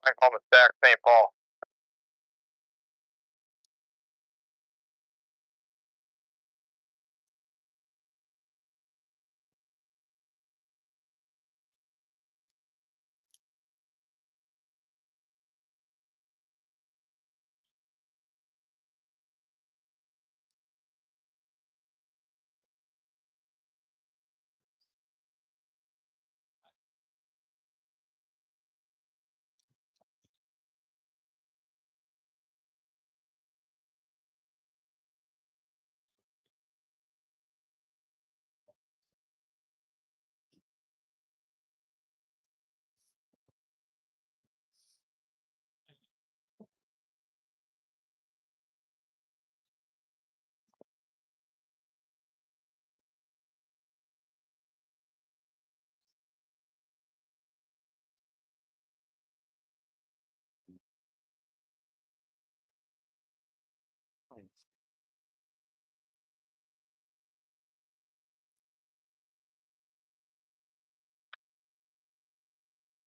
I call it back St. Paul.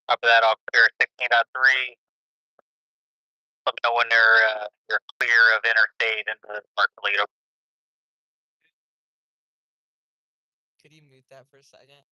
After that, I'll clear 16.3. Let me know when you're clear of interstate into North Toledo. Could you mute that for a second?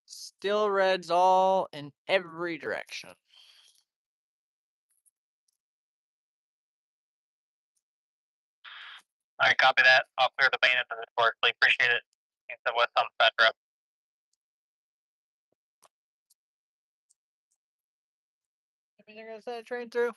Still reds all in every direction. All right, copy that. I'll clear the main end of the board. Really appreciate it. Thanks to West on Spectra. Everything gonna send a train through?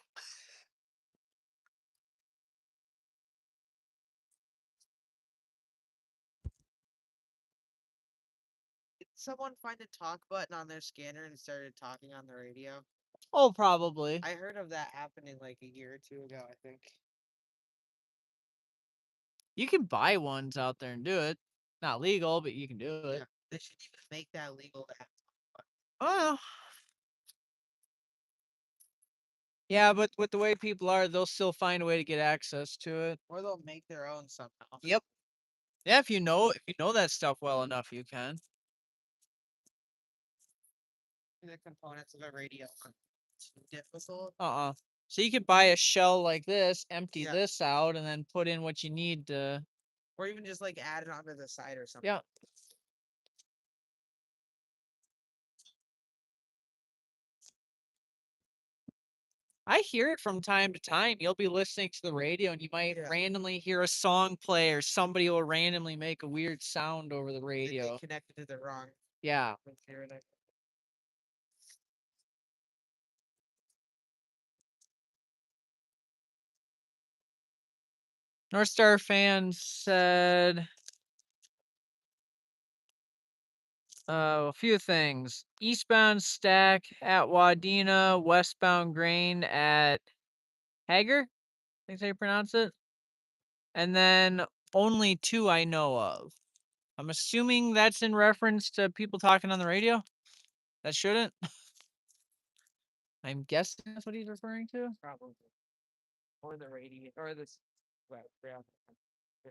Did someone find a talk button on their scanner and started talking on the radio? Oh, probably. I heard of that happening like a year or two ago, I think. You can buy ones out there and do it. Not legal, but you can do it. Yeah. They should even make that legal to have. Oh. Yeah, but with the way people are, they'll still find a way to get access to it. Or they'll make their own somehow. Yep. Yeah, if you know that stuff well enough, you can. The components of a radio aren't too difficult. So you could buy a shell like this, empty Yeah. this out, and then put in what you need to. Or even just like add it onto the side or something. Yeah. I hear it from time to time. You'll be listening to the radio and you might Yeah. randomly hear a song play, or somebody will randomly make a weird sound over the They radio. get connected to the wrong Yeah. computer. North Star fan said a few things. Eastbound stack at Wadena, westbound grain at Hager. I think that's how you pronounce it. And then only 2 I know of. I'm assuming that's in reference to people talking on the radio. That shouldn't. I'm guessing that's what he's referring to. Probably. Or the radio. Or this. Well, yeah.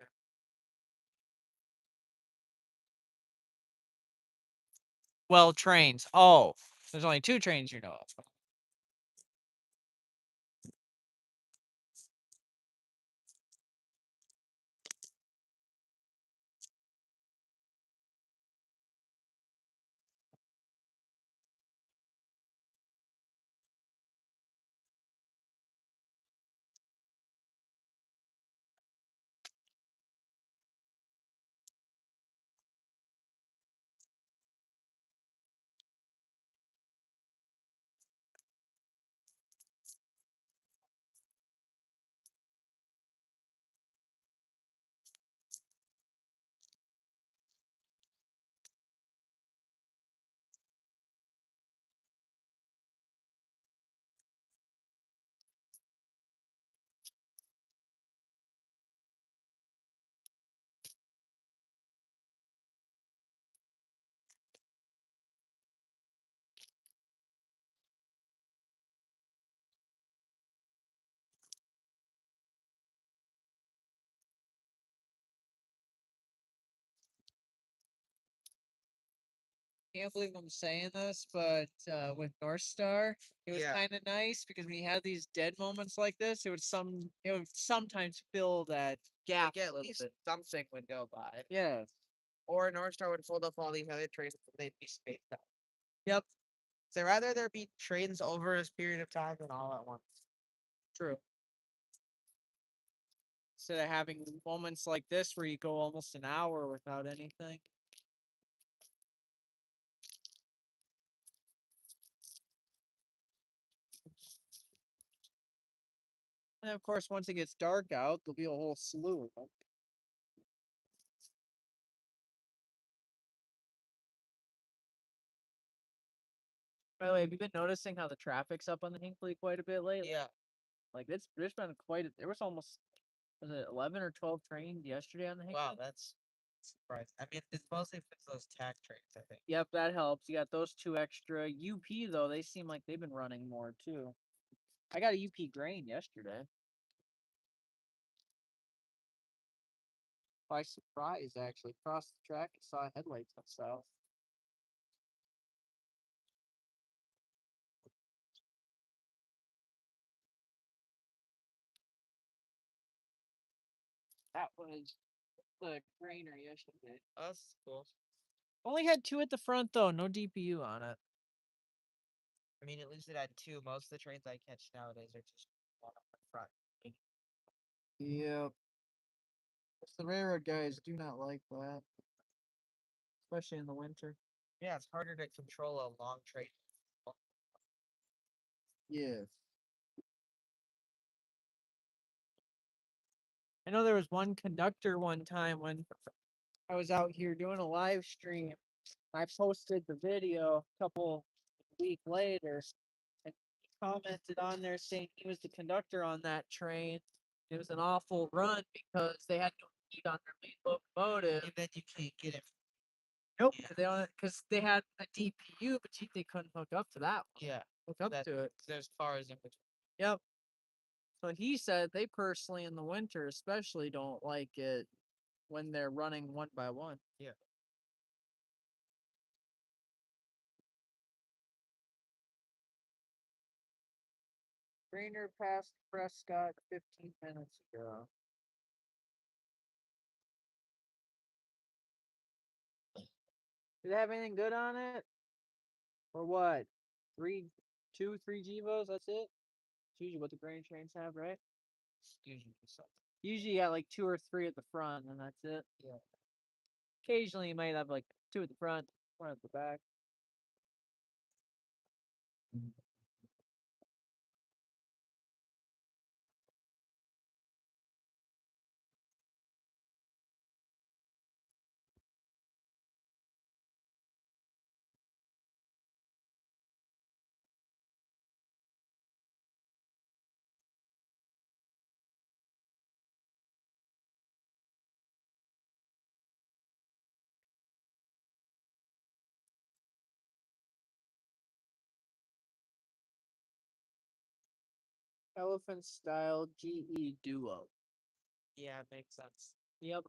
Well, trains. Oh, there's only 2 trains you know of. Can't believe I'm saying this, but with North Star, it was Yeah. kind of nice because when you have these dead moments like this, it would sometimes fill that gap Like a at little least bit. something would go by. Yeah. Or North Star would fold up all these other trains and they'd be spaced out. Yep. So rather there be trains over a period of time than all at once. True. Instead of having moments like this where you go almost an hour without anything. And of course, once it gets dark out, there'll be a whole slew of them. By the way, have you been noticing how the traffic's up on the Hinkley quite a bit lately? Yeah. Like there's been there was almost, was it 11 or 12 trains yesterday on the Hinkley? Wow, that's surprising. I mean, it's mostly for those tack trains, I think. Yep, that helps. You got those 2 extra. UP though, they seem like they've been running more too. I got a UP grain yesterday. By surprise, actually. Crossed the track and saw headlights on south. That was the grainer yesterday. Oh, that's cool. Only had 2 at the front though, no DPU on it. I mean, at least it had 2. Most of the trains I catch nowadays are just 1 up the front. Yep. The railroad guys do not like that, especially in the winter. Yeah, it's harder to control a long train. Yes. I know there was one conductor one time when I was out here doing a live stream. I posted the video a couple week later, and he commented on there saying he was the conductor on that train. It was an awful run because they had no heat on their main locomotive. And then you can't get it. Nope, Yeah. because they had a DPU, but they couldn't hook up to that one. Yeah, Hook up that, to it. there's cars in between. Yep. So he said they personally in the winter especially don't like it when they're running one by one. Yeah. Greener passed Prescott 15 minutes ago. Did it have anything good on it? Or what? 3 GVOs, that's it? It's usually what the grain trains have, right? Usually something. Usually you got like 2 or 3 at the front, and that's it. Yeah. Occasionally you might have like 2 at the front, 1 at the back. Elephant style GE Duo. Yeah, it makes sense. Yep.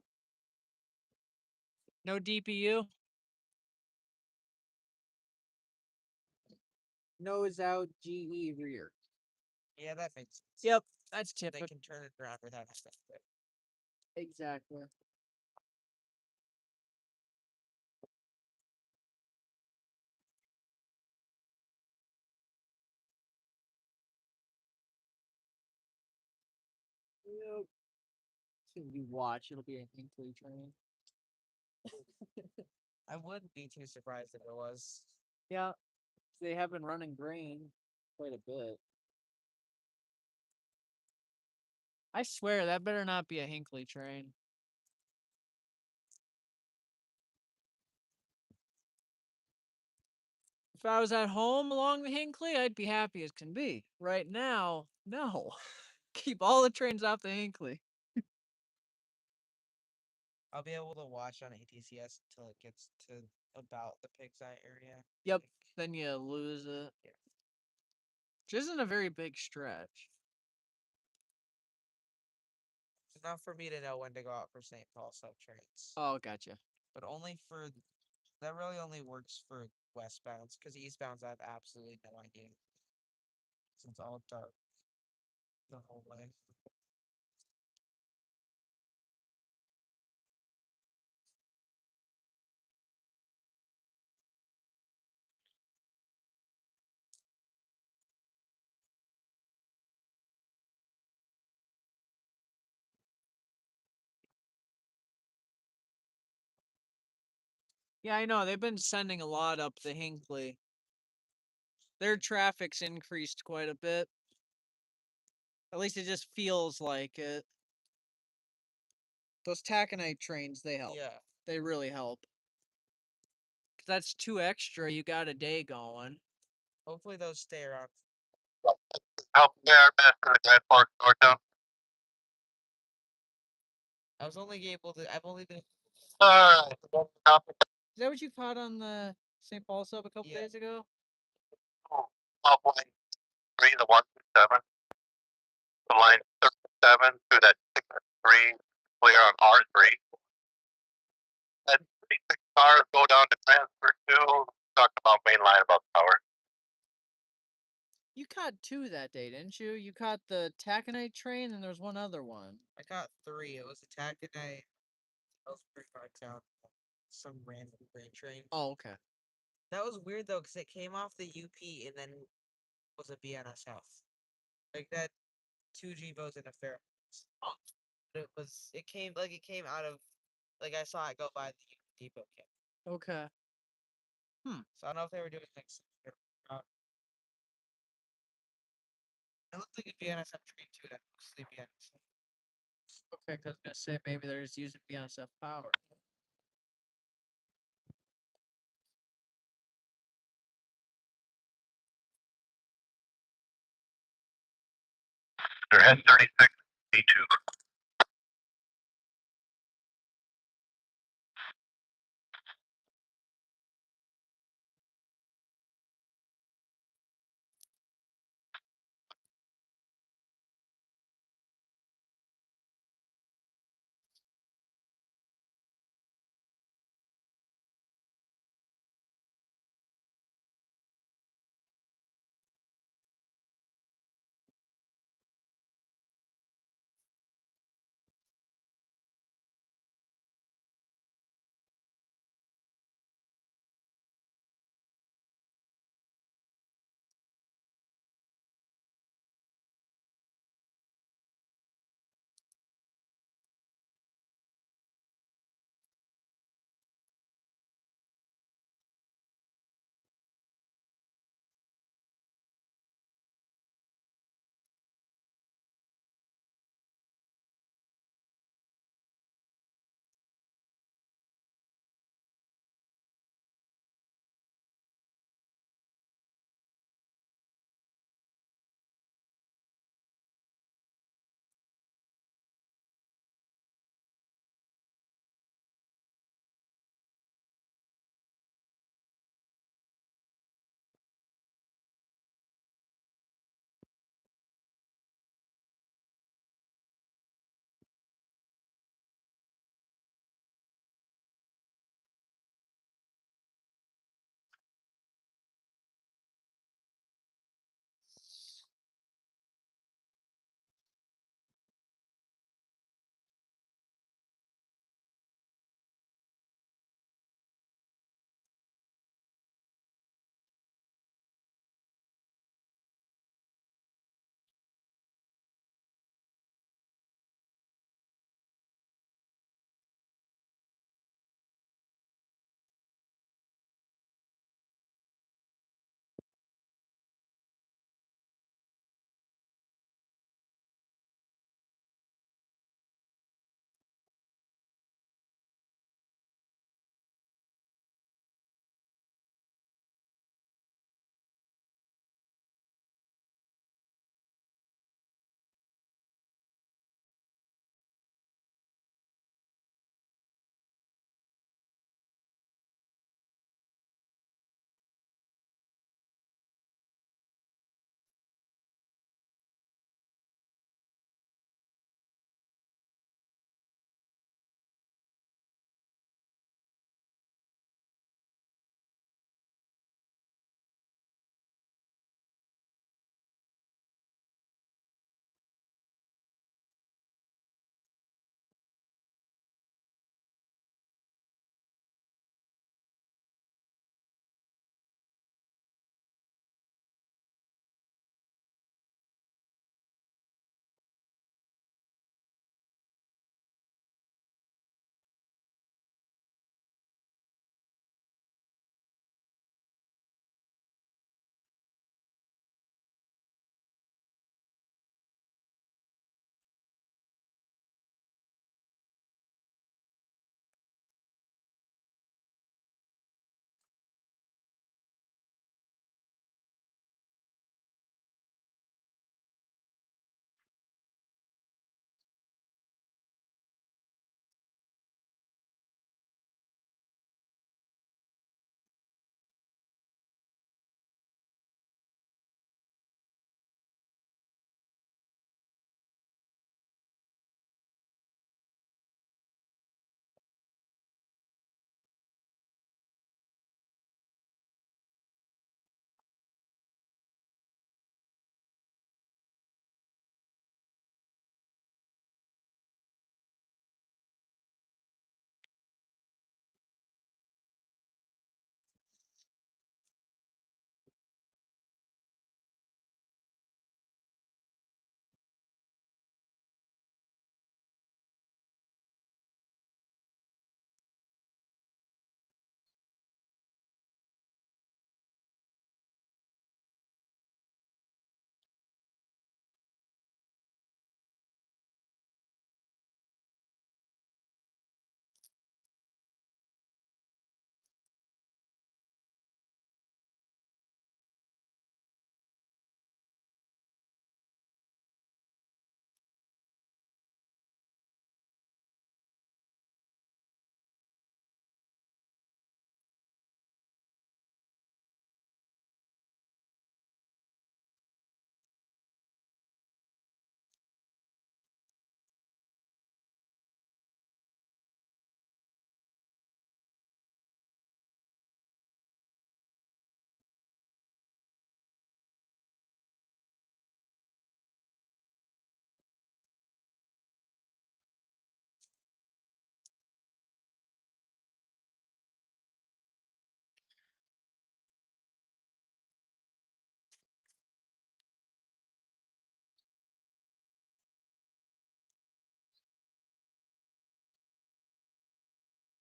No DPU. Nose out GE rear. Yeah, that makes sense. Yep, that's They typical. can turn it around without a step. Exactly. Yep. Soon you watch, it'll be an Hinkley train. I wouldn't be too surprised if it was. Yeah, they have been running grain quite a bit. I swear that better not be a Hinkley train. If I was at home along the Hinkley, I'd be happy as can be. Right now, no. Keep all the trains off the Hinkley. I'll be able to watch on ATCS until it gets to about the Pig's Eye area. Yep. Then you lose it. Yeah. Which isn't a very big stretch. It's enough for me to know when to go out for St. Paul sub trains. Oh, gotcha. But only for that really only works for westbounds, because eastbounds I have absolutely no idea. Since it's all dark the whole way. Yeah, I know. They've been sending a lot up the Hinkley. Their traffic's increased quite a bit. At least it just feels like it. Those taconite trains, they help. Yeah. They really help. 'Cause that's 2 extra. You got a day going. Hopefully those stay around. Help get our best for the Dead Park Northtown. I've only been Alright. Is that what you caught on the St. Paul sub a couple Yeah. days ago? Off line 3, the 127. The line 37 through that 6-3, clear on R3. And 36 cars go down to transfer 2. Talking about main line above power. You caught 2 that day, didn't you? You caught the taconite train and there was one other one. I caught 3. It was a taconite, I was pretty far down some random grain train. Oh, okay. That was weird though, because it came off the UP and then was a BNSF. Like that 2G goes in a fair. But it came out of, like I saw it go by the depot camp. Okay. So I don't know if they were doing like some sort of route. It looked like a BNSF train too. That mostly BNSF. Okay, 'cause I was gonna say maybe they're just using BNSF power. Their head 36 D2.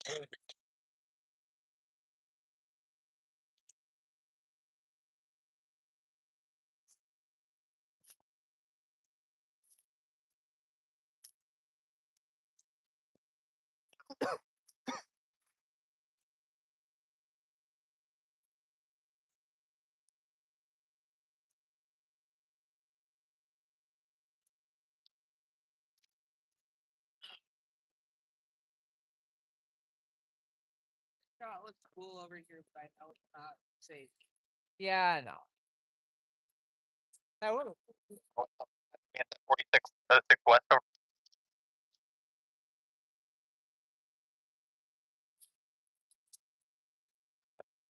It looks cool over here, but I know it's not safe. Yeah, I know. That would 46, 6 west over.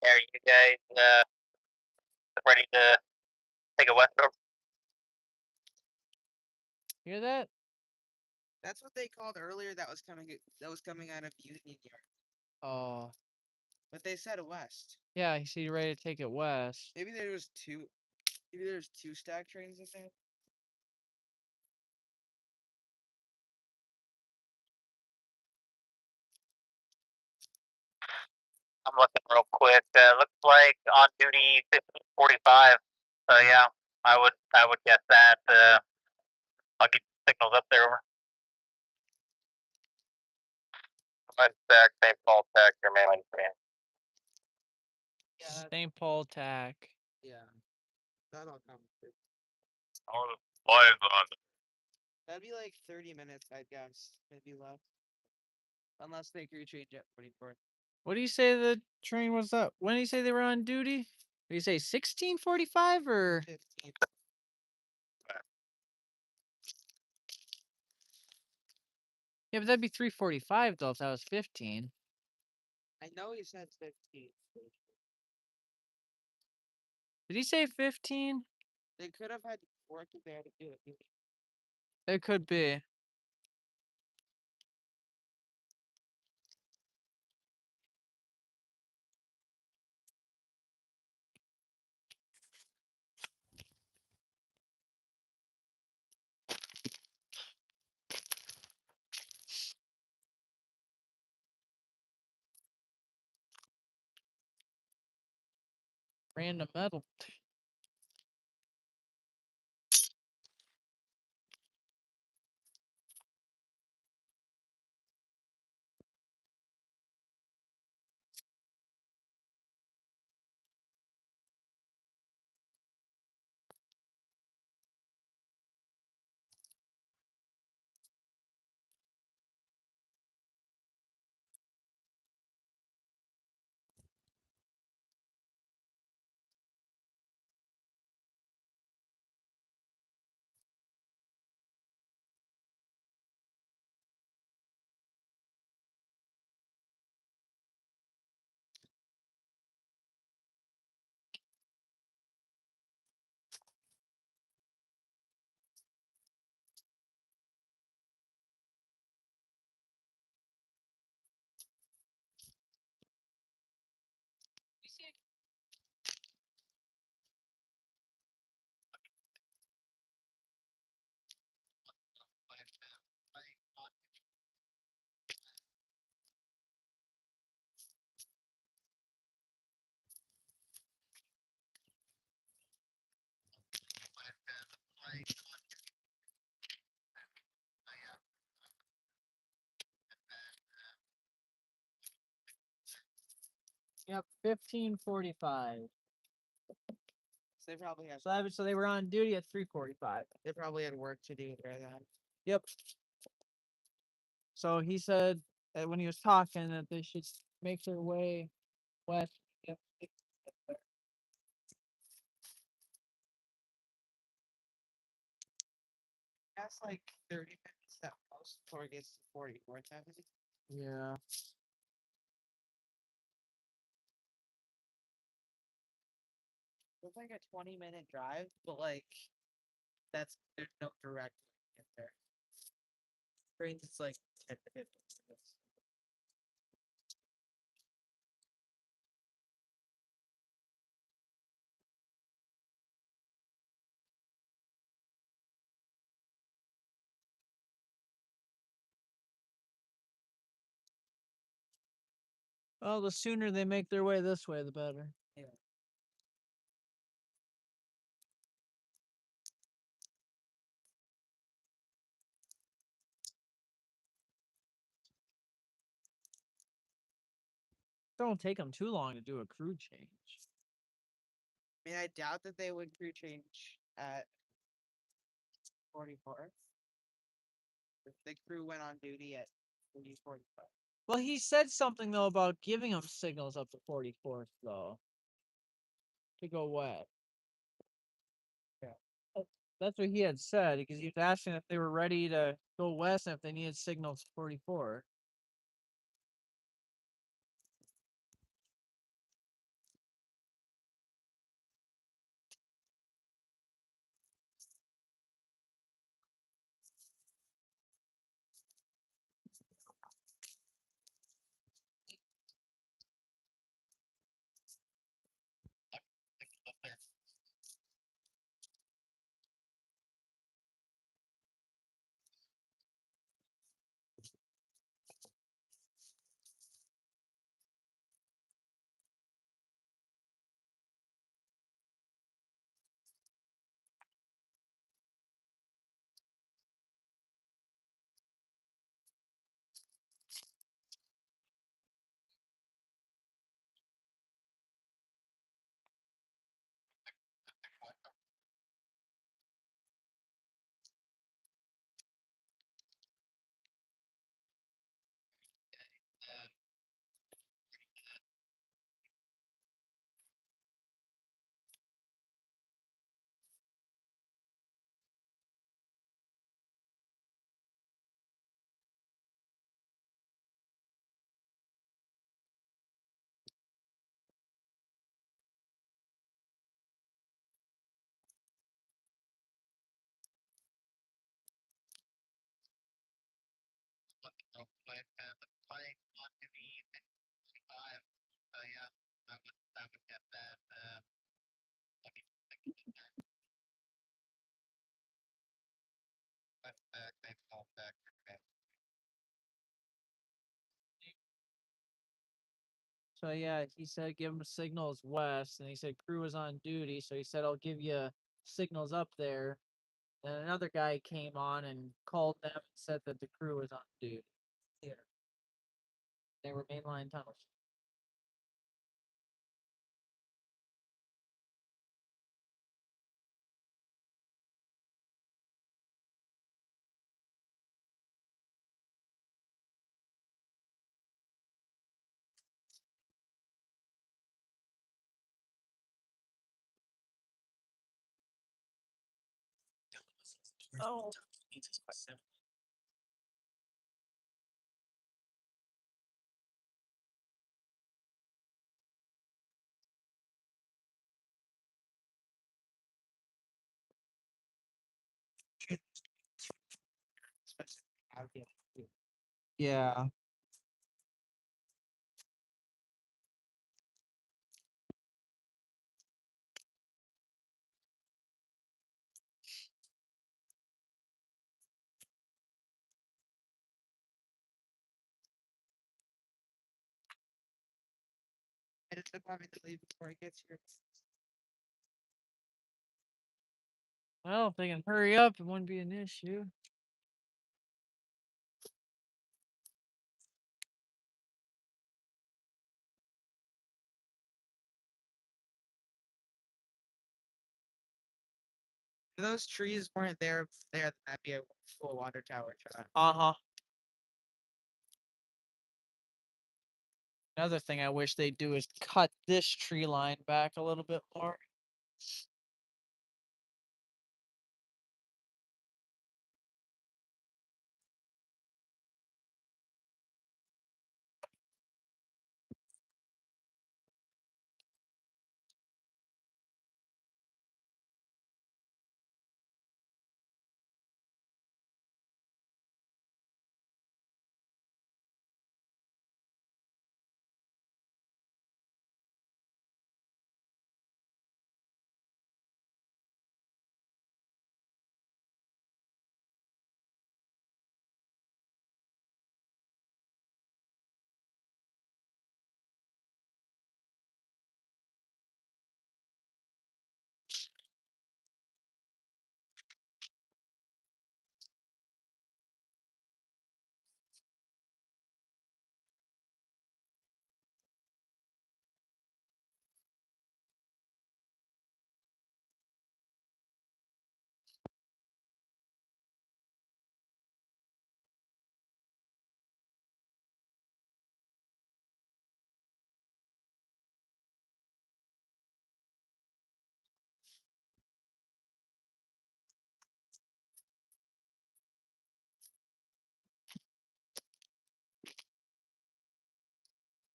Are you guys ready to take a west over? Hear that? That's what they called earlier. That was coming out of Union Yard. Oh, But they said west. yeah. He said ready to take it west. Maybe there's two. Maybe there's two stack trains in there. I'm looking real quick. Looks like on duty 1545. So yeah, I would guess that. I'll keep signals up there. West stack, St. Paul stack, your mainline train. Yeah. St. Paul tack. Yeah. That'll come. All the flies on. That'd be like 30 minutes, I'd guess. Maybe less. Unless they retreat jet 44. What do you say the train was up? When did you say they were on duty? Did you say 1645 or? 15. Yeah, but that'd be 345 though if that was 15. I know he said 15. Did he say 15? They could have had work there to do it. It could be. Random metal. Yep, 1545. So they probably had So they were on duty at 345. they probably had work to do there then. Yep. So he said that when he was talking that they should make their way west. Yep. That's like 30 minutes at most before it gets to 44 time. Yeah. It's like a 20-minute drive, but like there's no direct get there. Trains it's like 10 to 15 minutes. Well, the sooner they make their way this way, the better. Yeah. Don't take them too long to do a crew change. I mean, I doubt that they would crew change at 44. The crew went on duty at 45. Well, he said something though about giving them signals up to 44th though. To go west. Yeah. That's what he had said because he was asking if they were ready to go west and if they needed signals 44. So yeah, he said give him signals west, and he said crew was on duty, so he said I'll give you signals up there. Then another guy came on and called them and said that the crew was on duty. Yeah. They were mainline tunnels. Oh. Yeah. I just want me to leave before he gets here. Well, if they can hurry up, it wouldn't be an issue. If those trees weren't there, that'd be a full water tower shot. Uh-huh. Another thing I wish they'd do is cut this tree line back a little bit more.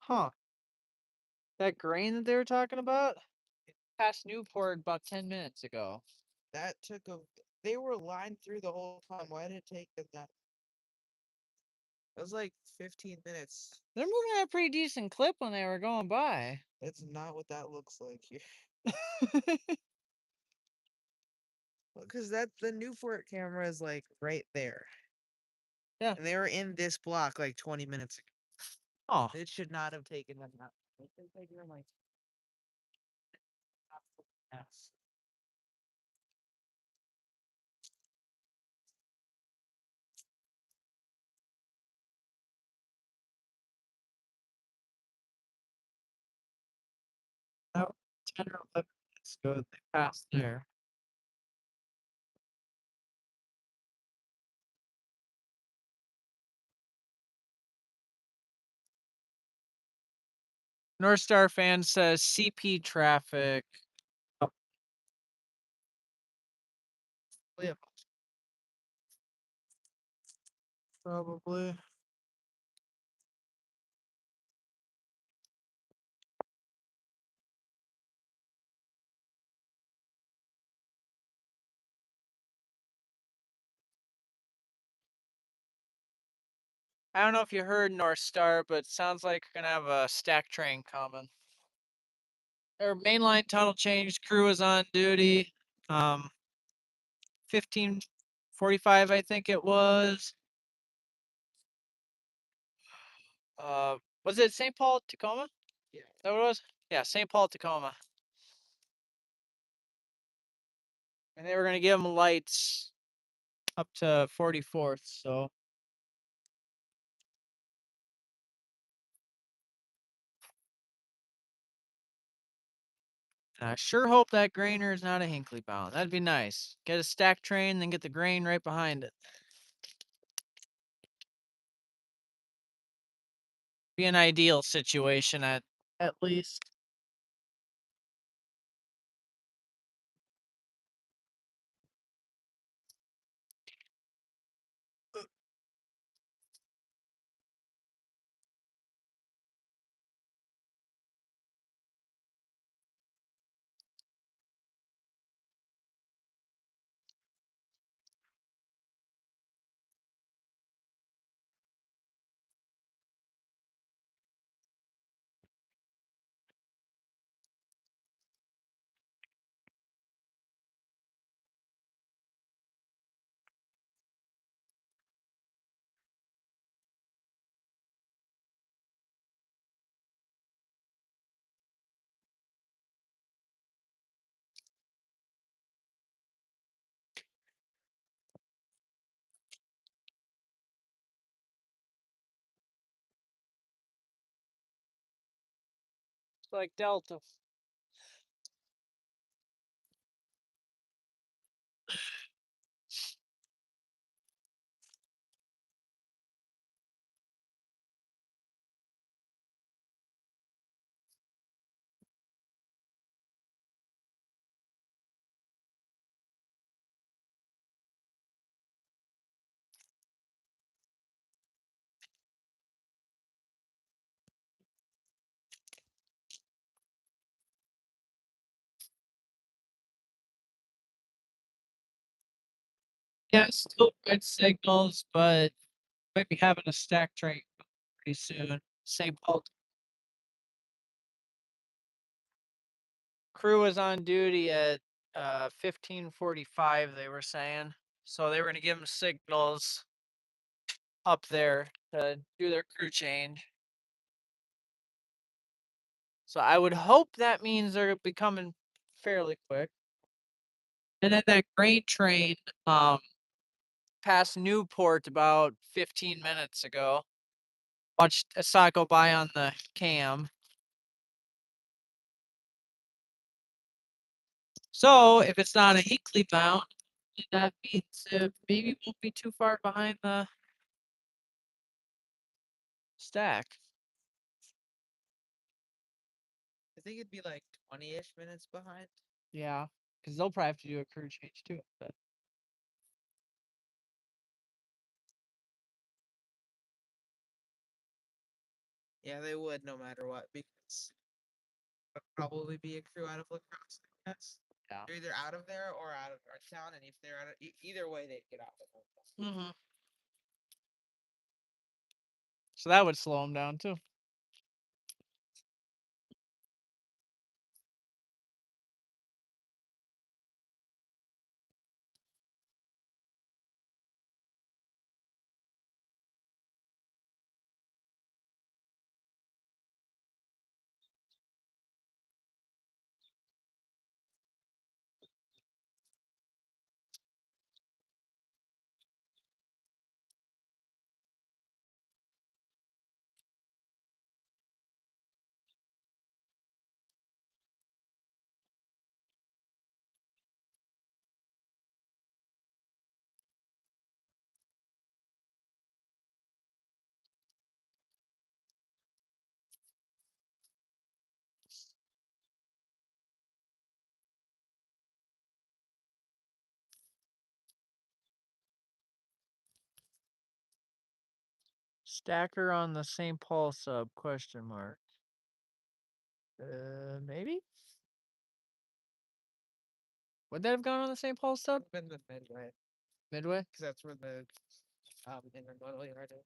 Huh. That grain that they were talking about? Past Newport about 10 minutes ago. That took a. They were lined through the whole time. Why did it take them that? It was like 15 minutes. They're moving at a pretty decent clip when they were going by. That's not what that looks like here. Because the Newport camera is like right there. Yeah. And they were in this block like 20 minutes ago. Oh. It should not have taken them that. It should take them like. Yes. About 10 or 11 minutes ago, they passed there. North Star fan says CP traffic. Oh. Yeah. Probably. I don't know if you heard North Star, but it sounds like we're gonna have a stack train coming. Their mainline tunnel change crew is on duty. 15:45, I think it was. Was it St. Paul, Tacoma? Yeah. Is that what it was? Yeah, St. Paul, Tacoma. And they were gonna give them lights up to 44th, so. And I sure hope that grainer is not a Hinkley bound. That'd be nice. Get a stack train, then get the grain right behind it. Be an ideal situation at least. It's like Delta. Yeah, still red signals, but might be having a stack train pretty soon. St. Paul. Crew was on duty at 15:45, they were saying. So they were gonna give them signals up there to do their crew change. So I would hope that means they're becoming fairly quick. And then that grain train passed Newport about 15 minutes ago. Watched a saw it go by on the cam. So if it's not a Hinkley bound, that means it maybe won't be too far behind the stack. I think it'd be like 20-ish minutes behind. Yeah, because they'll probably have to do a crew change too. But Yeah, they would no matter what because would probably be a crew out of lacrosse. Yes. Yeah. They're either out of there or out of our town, and if they're out of either way, they'd get out of it. Mm-hmm. So that would slow them down too. Stacker on the St. Paul sub, question mark. Maybe? Would that have gone on the St. Paul sub? Been the midway, Midway? because that's where the intermodal yard is.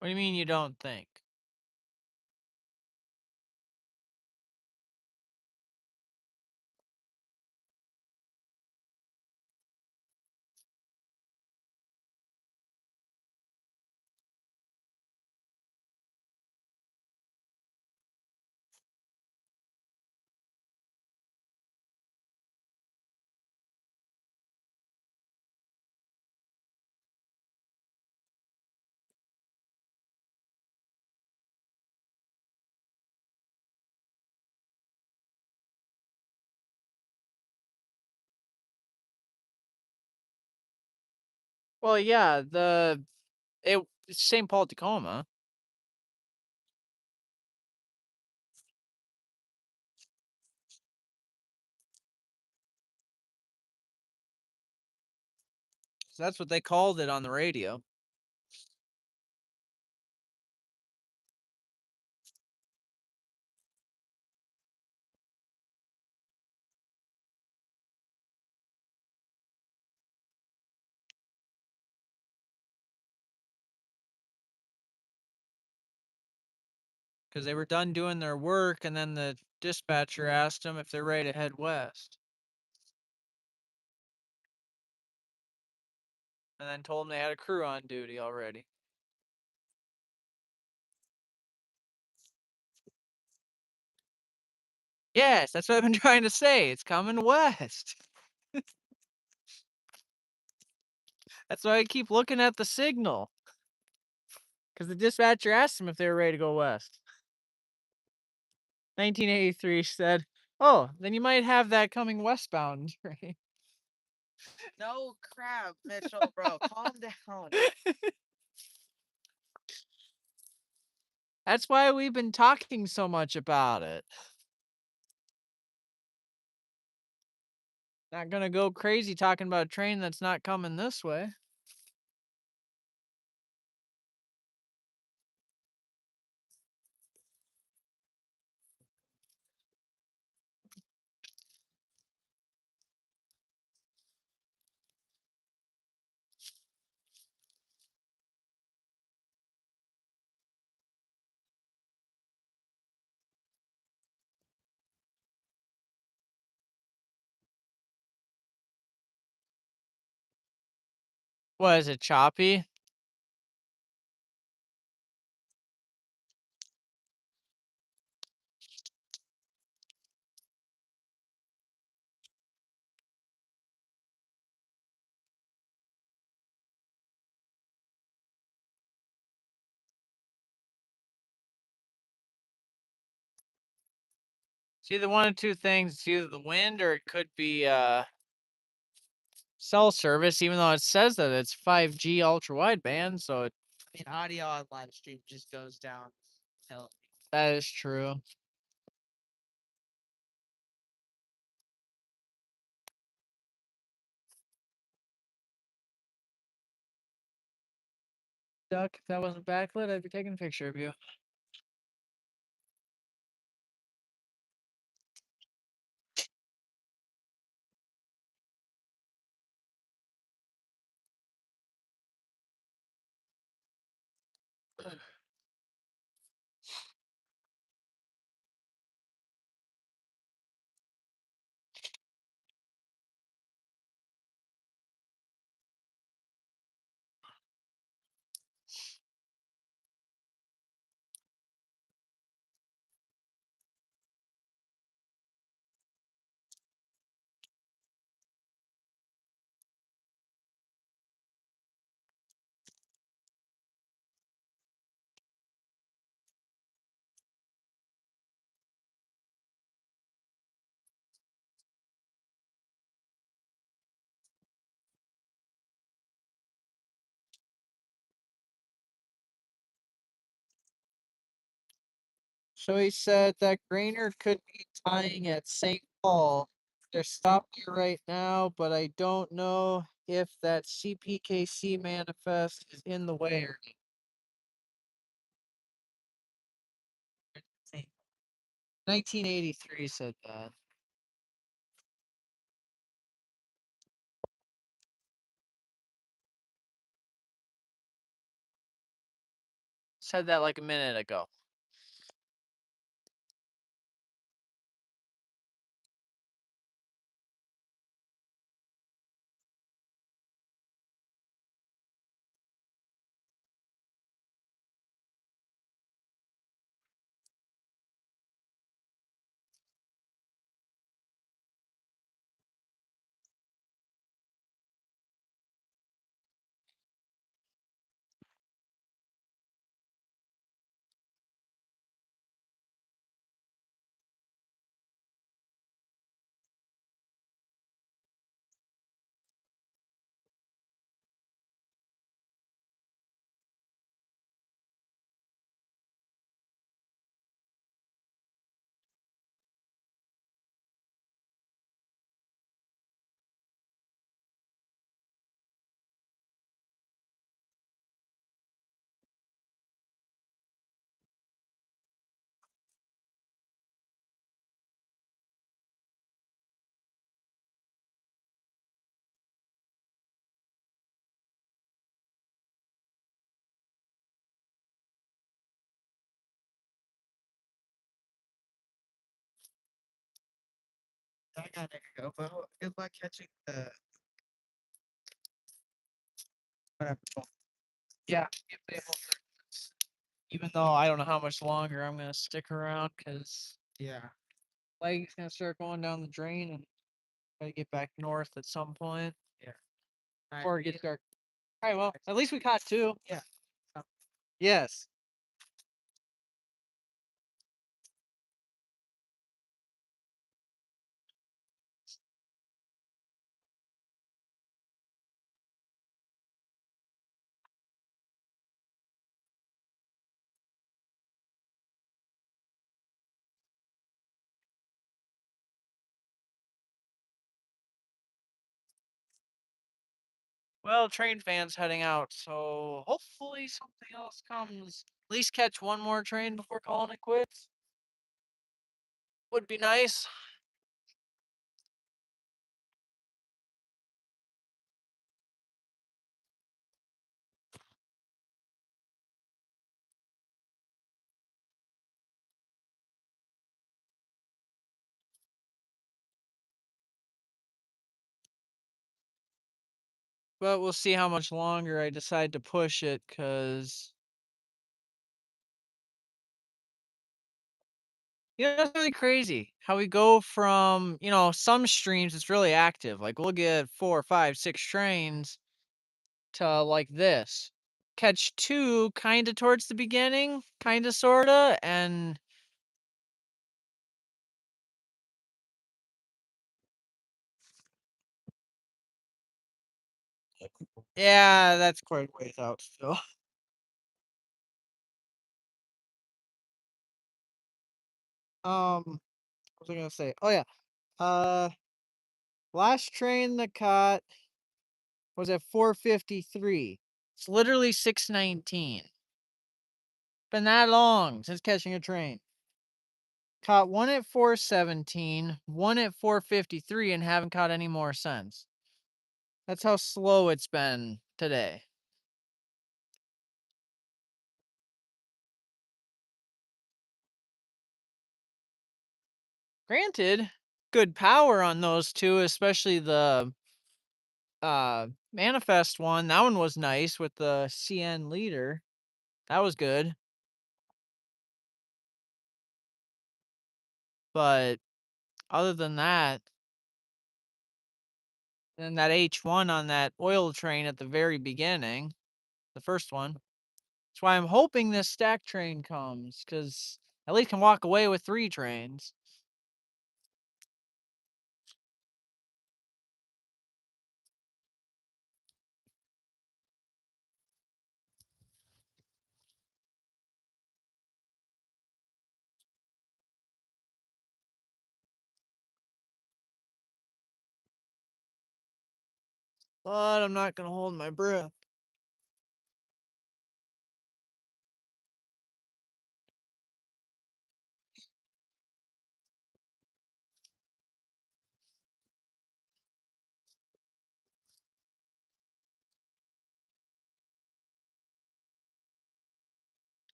What do you mean you don't think? Well, yeah, it's St. Paul Tacoma. So that's what they called it on the radio. Because they were done doing their work, and then the dispatcher asked them if they're ready to head west. And then told them they had a crew on duty already. Yes, that's what I've been trying to say. It's coming west. That's why I keep looking at the signal. Because the dispatcher asked them if they were ready to go west. 1983 said, "Oh, then you might have that coming westbound train." No crap, Mitchell, bro, calm down. That's why we've been talking so much about it. Not gonna go crazy talking about a train that's not coming this way. What is it, choppy? It's either one of two things. It's either the wind or it could be cell service, even though it says that it's 5G ultra wideband, so I mean, audio on live stream just goes downhill. that is true. Duck, if that wasn't backlit, I'd be taking a picture of you. So he said that Grainer could be tying at St. Paul. They're stopped here right now, but I don't know if that CPKC manifest is in the way or not. 1983 said that. Said that like a minute ago. I gotta go. Well, good luck catching the whatever. Yeah, even though I don't know how much longer I'm gonna stick around because Yeah. leg's gonna start going down the drain and gotta get back north at some point before it gets dark. All right, well, at least we caught two. Yeah. Yes. Well, train fan's heading out, so hopefully something else comes. At least catch one more train before calling it quits. Would be nice. But we'll see how much longer I decide to push it, because it's really crazy how we go from, some streams it's really active. Like we'll get 4, 5, 6 trains to like this. Catch two kind of towards the beginning, kind of sorta, and Yeah, that's quite a ways out still. What was I gonna say? Oh yeah. Last train that caught was at 4:53. It's literally 6:19. Been that long since catching a train. Caught one at 4:17, one at 4:53, and haven't caught any more since. That's how slow it's been today. Granted, good power on those two, especially the manifest one. That one was nice with the CN leader. That was good. But other than that, and that H1 on that oil train at the very beginning, the first one. That's why I'm hoping this stack train comes, because at least can walk away with 3 trains. But I'm not gonna hold my breath.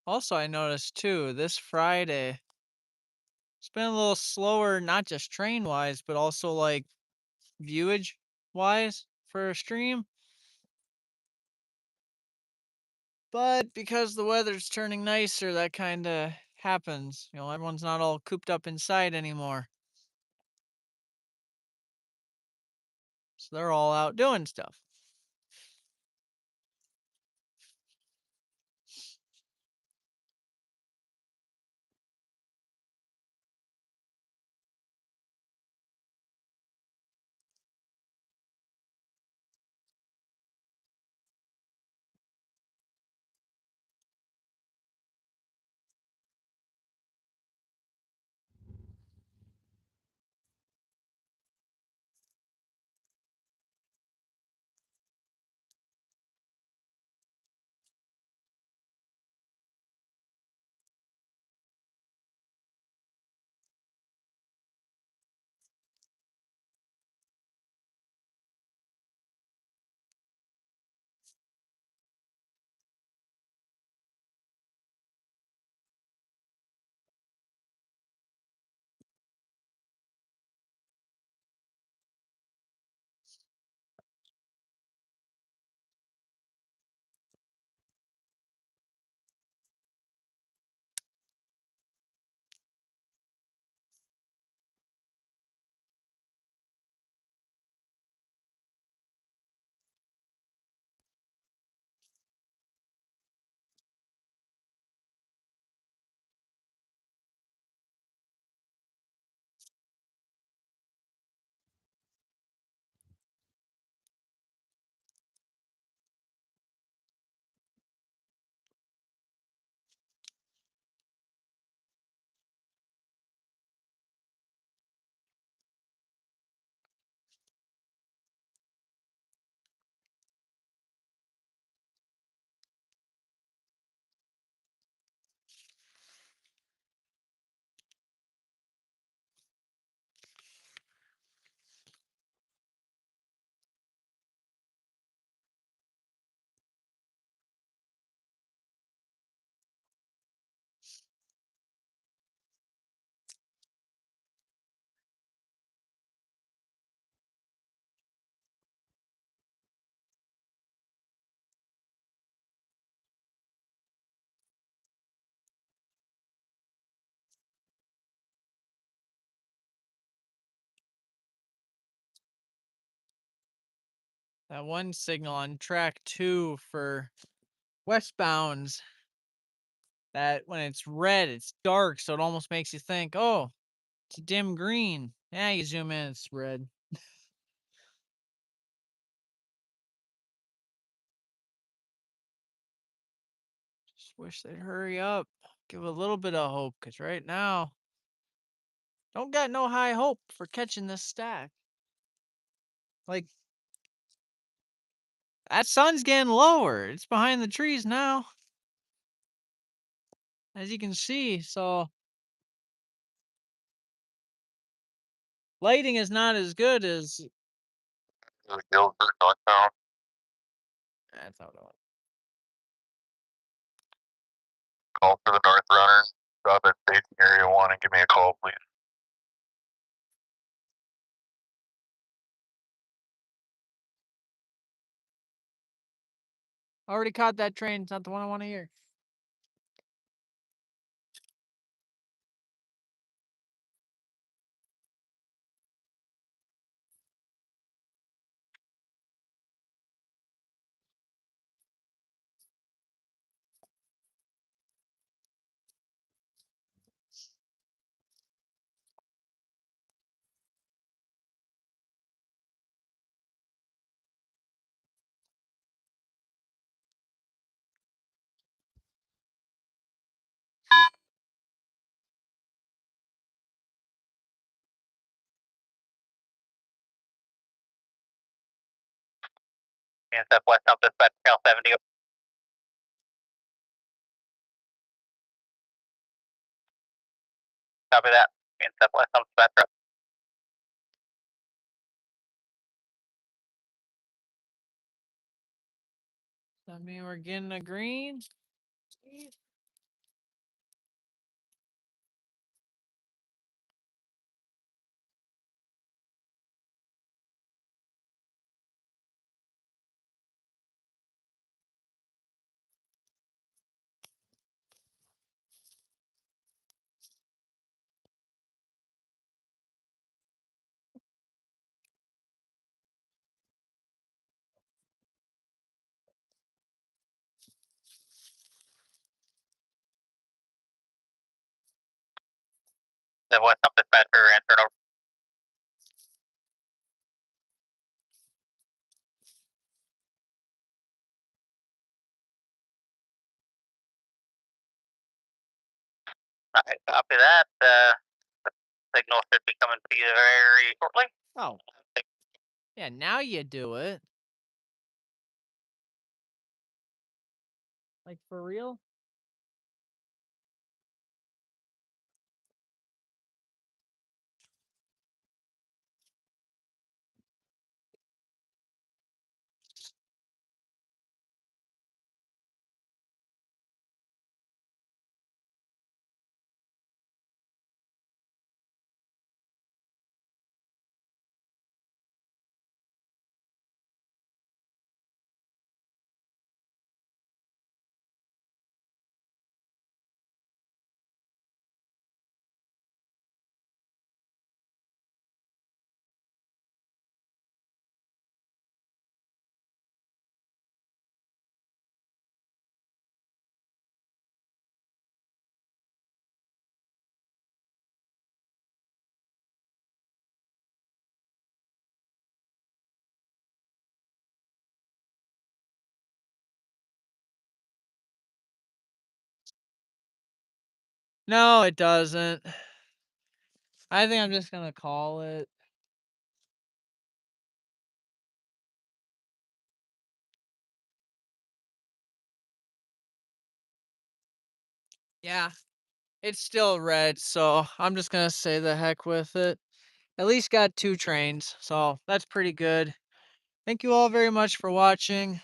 Also, I noticed too, this Friday, it's been a little slower, not just train wise, but also like viewage wise for a stream. But because the weather's turning nicer, that kind of happens. You know, everyone's not all cooped up inside anymore. So they're all out doing stuff. That one signal on track 2 for westbounds, that when it's red, it's dark, so it almost makes you think, oh, it's a dim green. Yeah, you zoom in, it's red. Just wish they'd hurry up. Give a little bit of hope, because right now, don't got no high hope for catching this stack. Like, that sun's getting lower. It's behind the trees now, as you can see. So lighting is not as good as Guilford, northbound. that's how it was. Call for the north runner. Stop at station area 1 and give me a call, please. Already caught that train. It's not the one I want to hear. BNSF westbound dispatch channel 70. Copy that. BNSF westbound dispatch. Does that mean we're getting a green? The westbound dispatcher answered over. Alright, copy that. The signal should be coming to you very shortly. Oh. Yeah, now you do it. Like, for real? No, it doesn't. I think I'm just gonna call it. Yeah, it's still red, so I'm just gonna say the heck with it. At least got 2 trains, so that's pretty good. Thank you all very much for watching.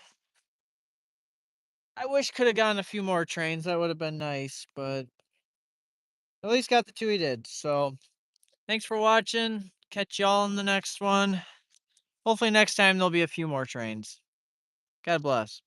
I wish could have gotten a few more trains. That would have been nice, but at least got the 2 he did. So thanks for watching. Catch y'all in the next one. Hopefully next time there'll be a few more trains. God bless.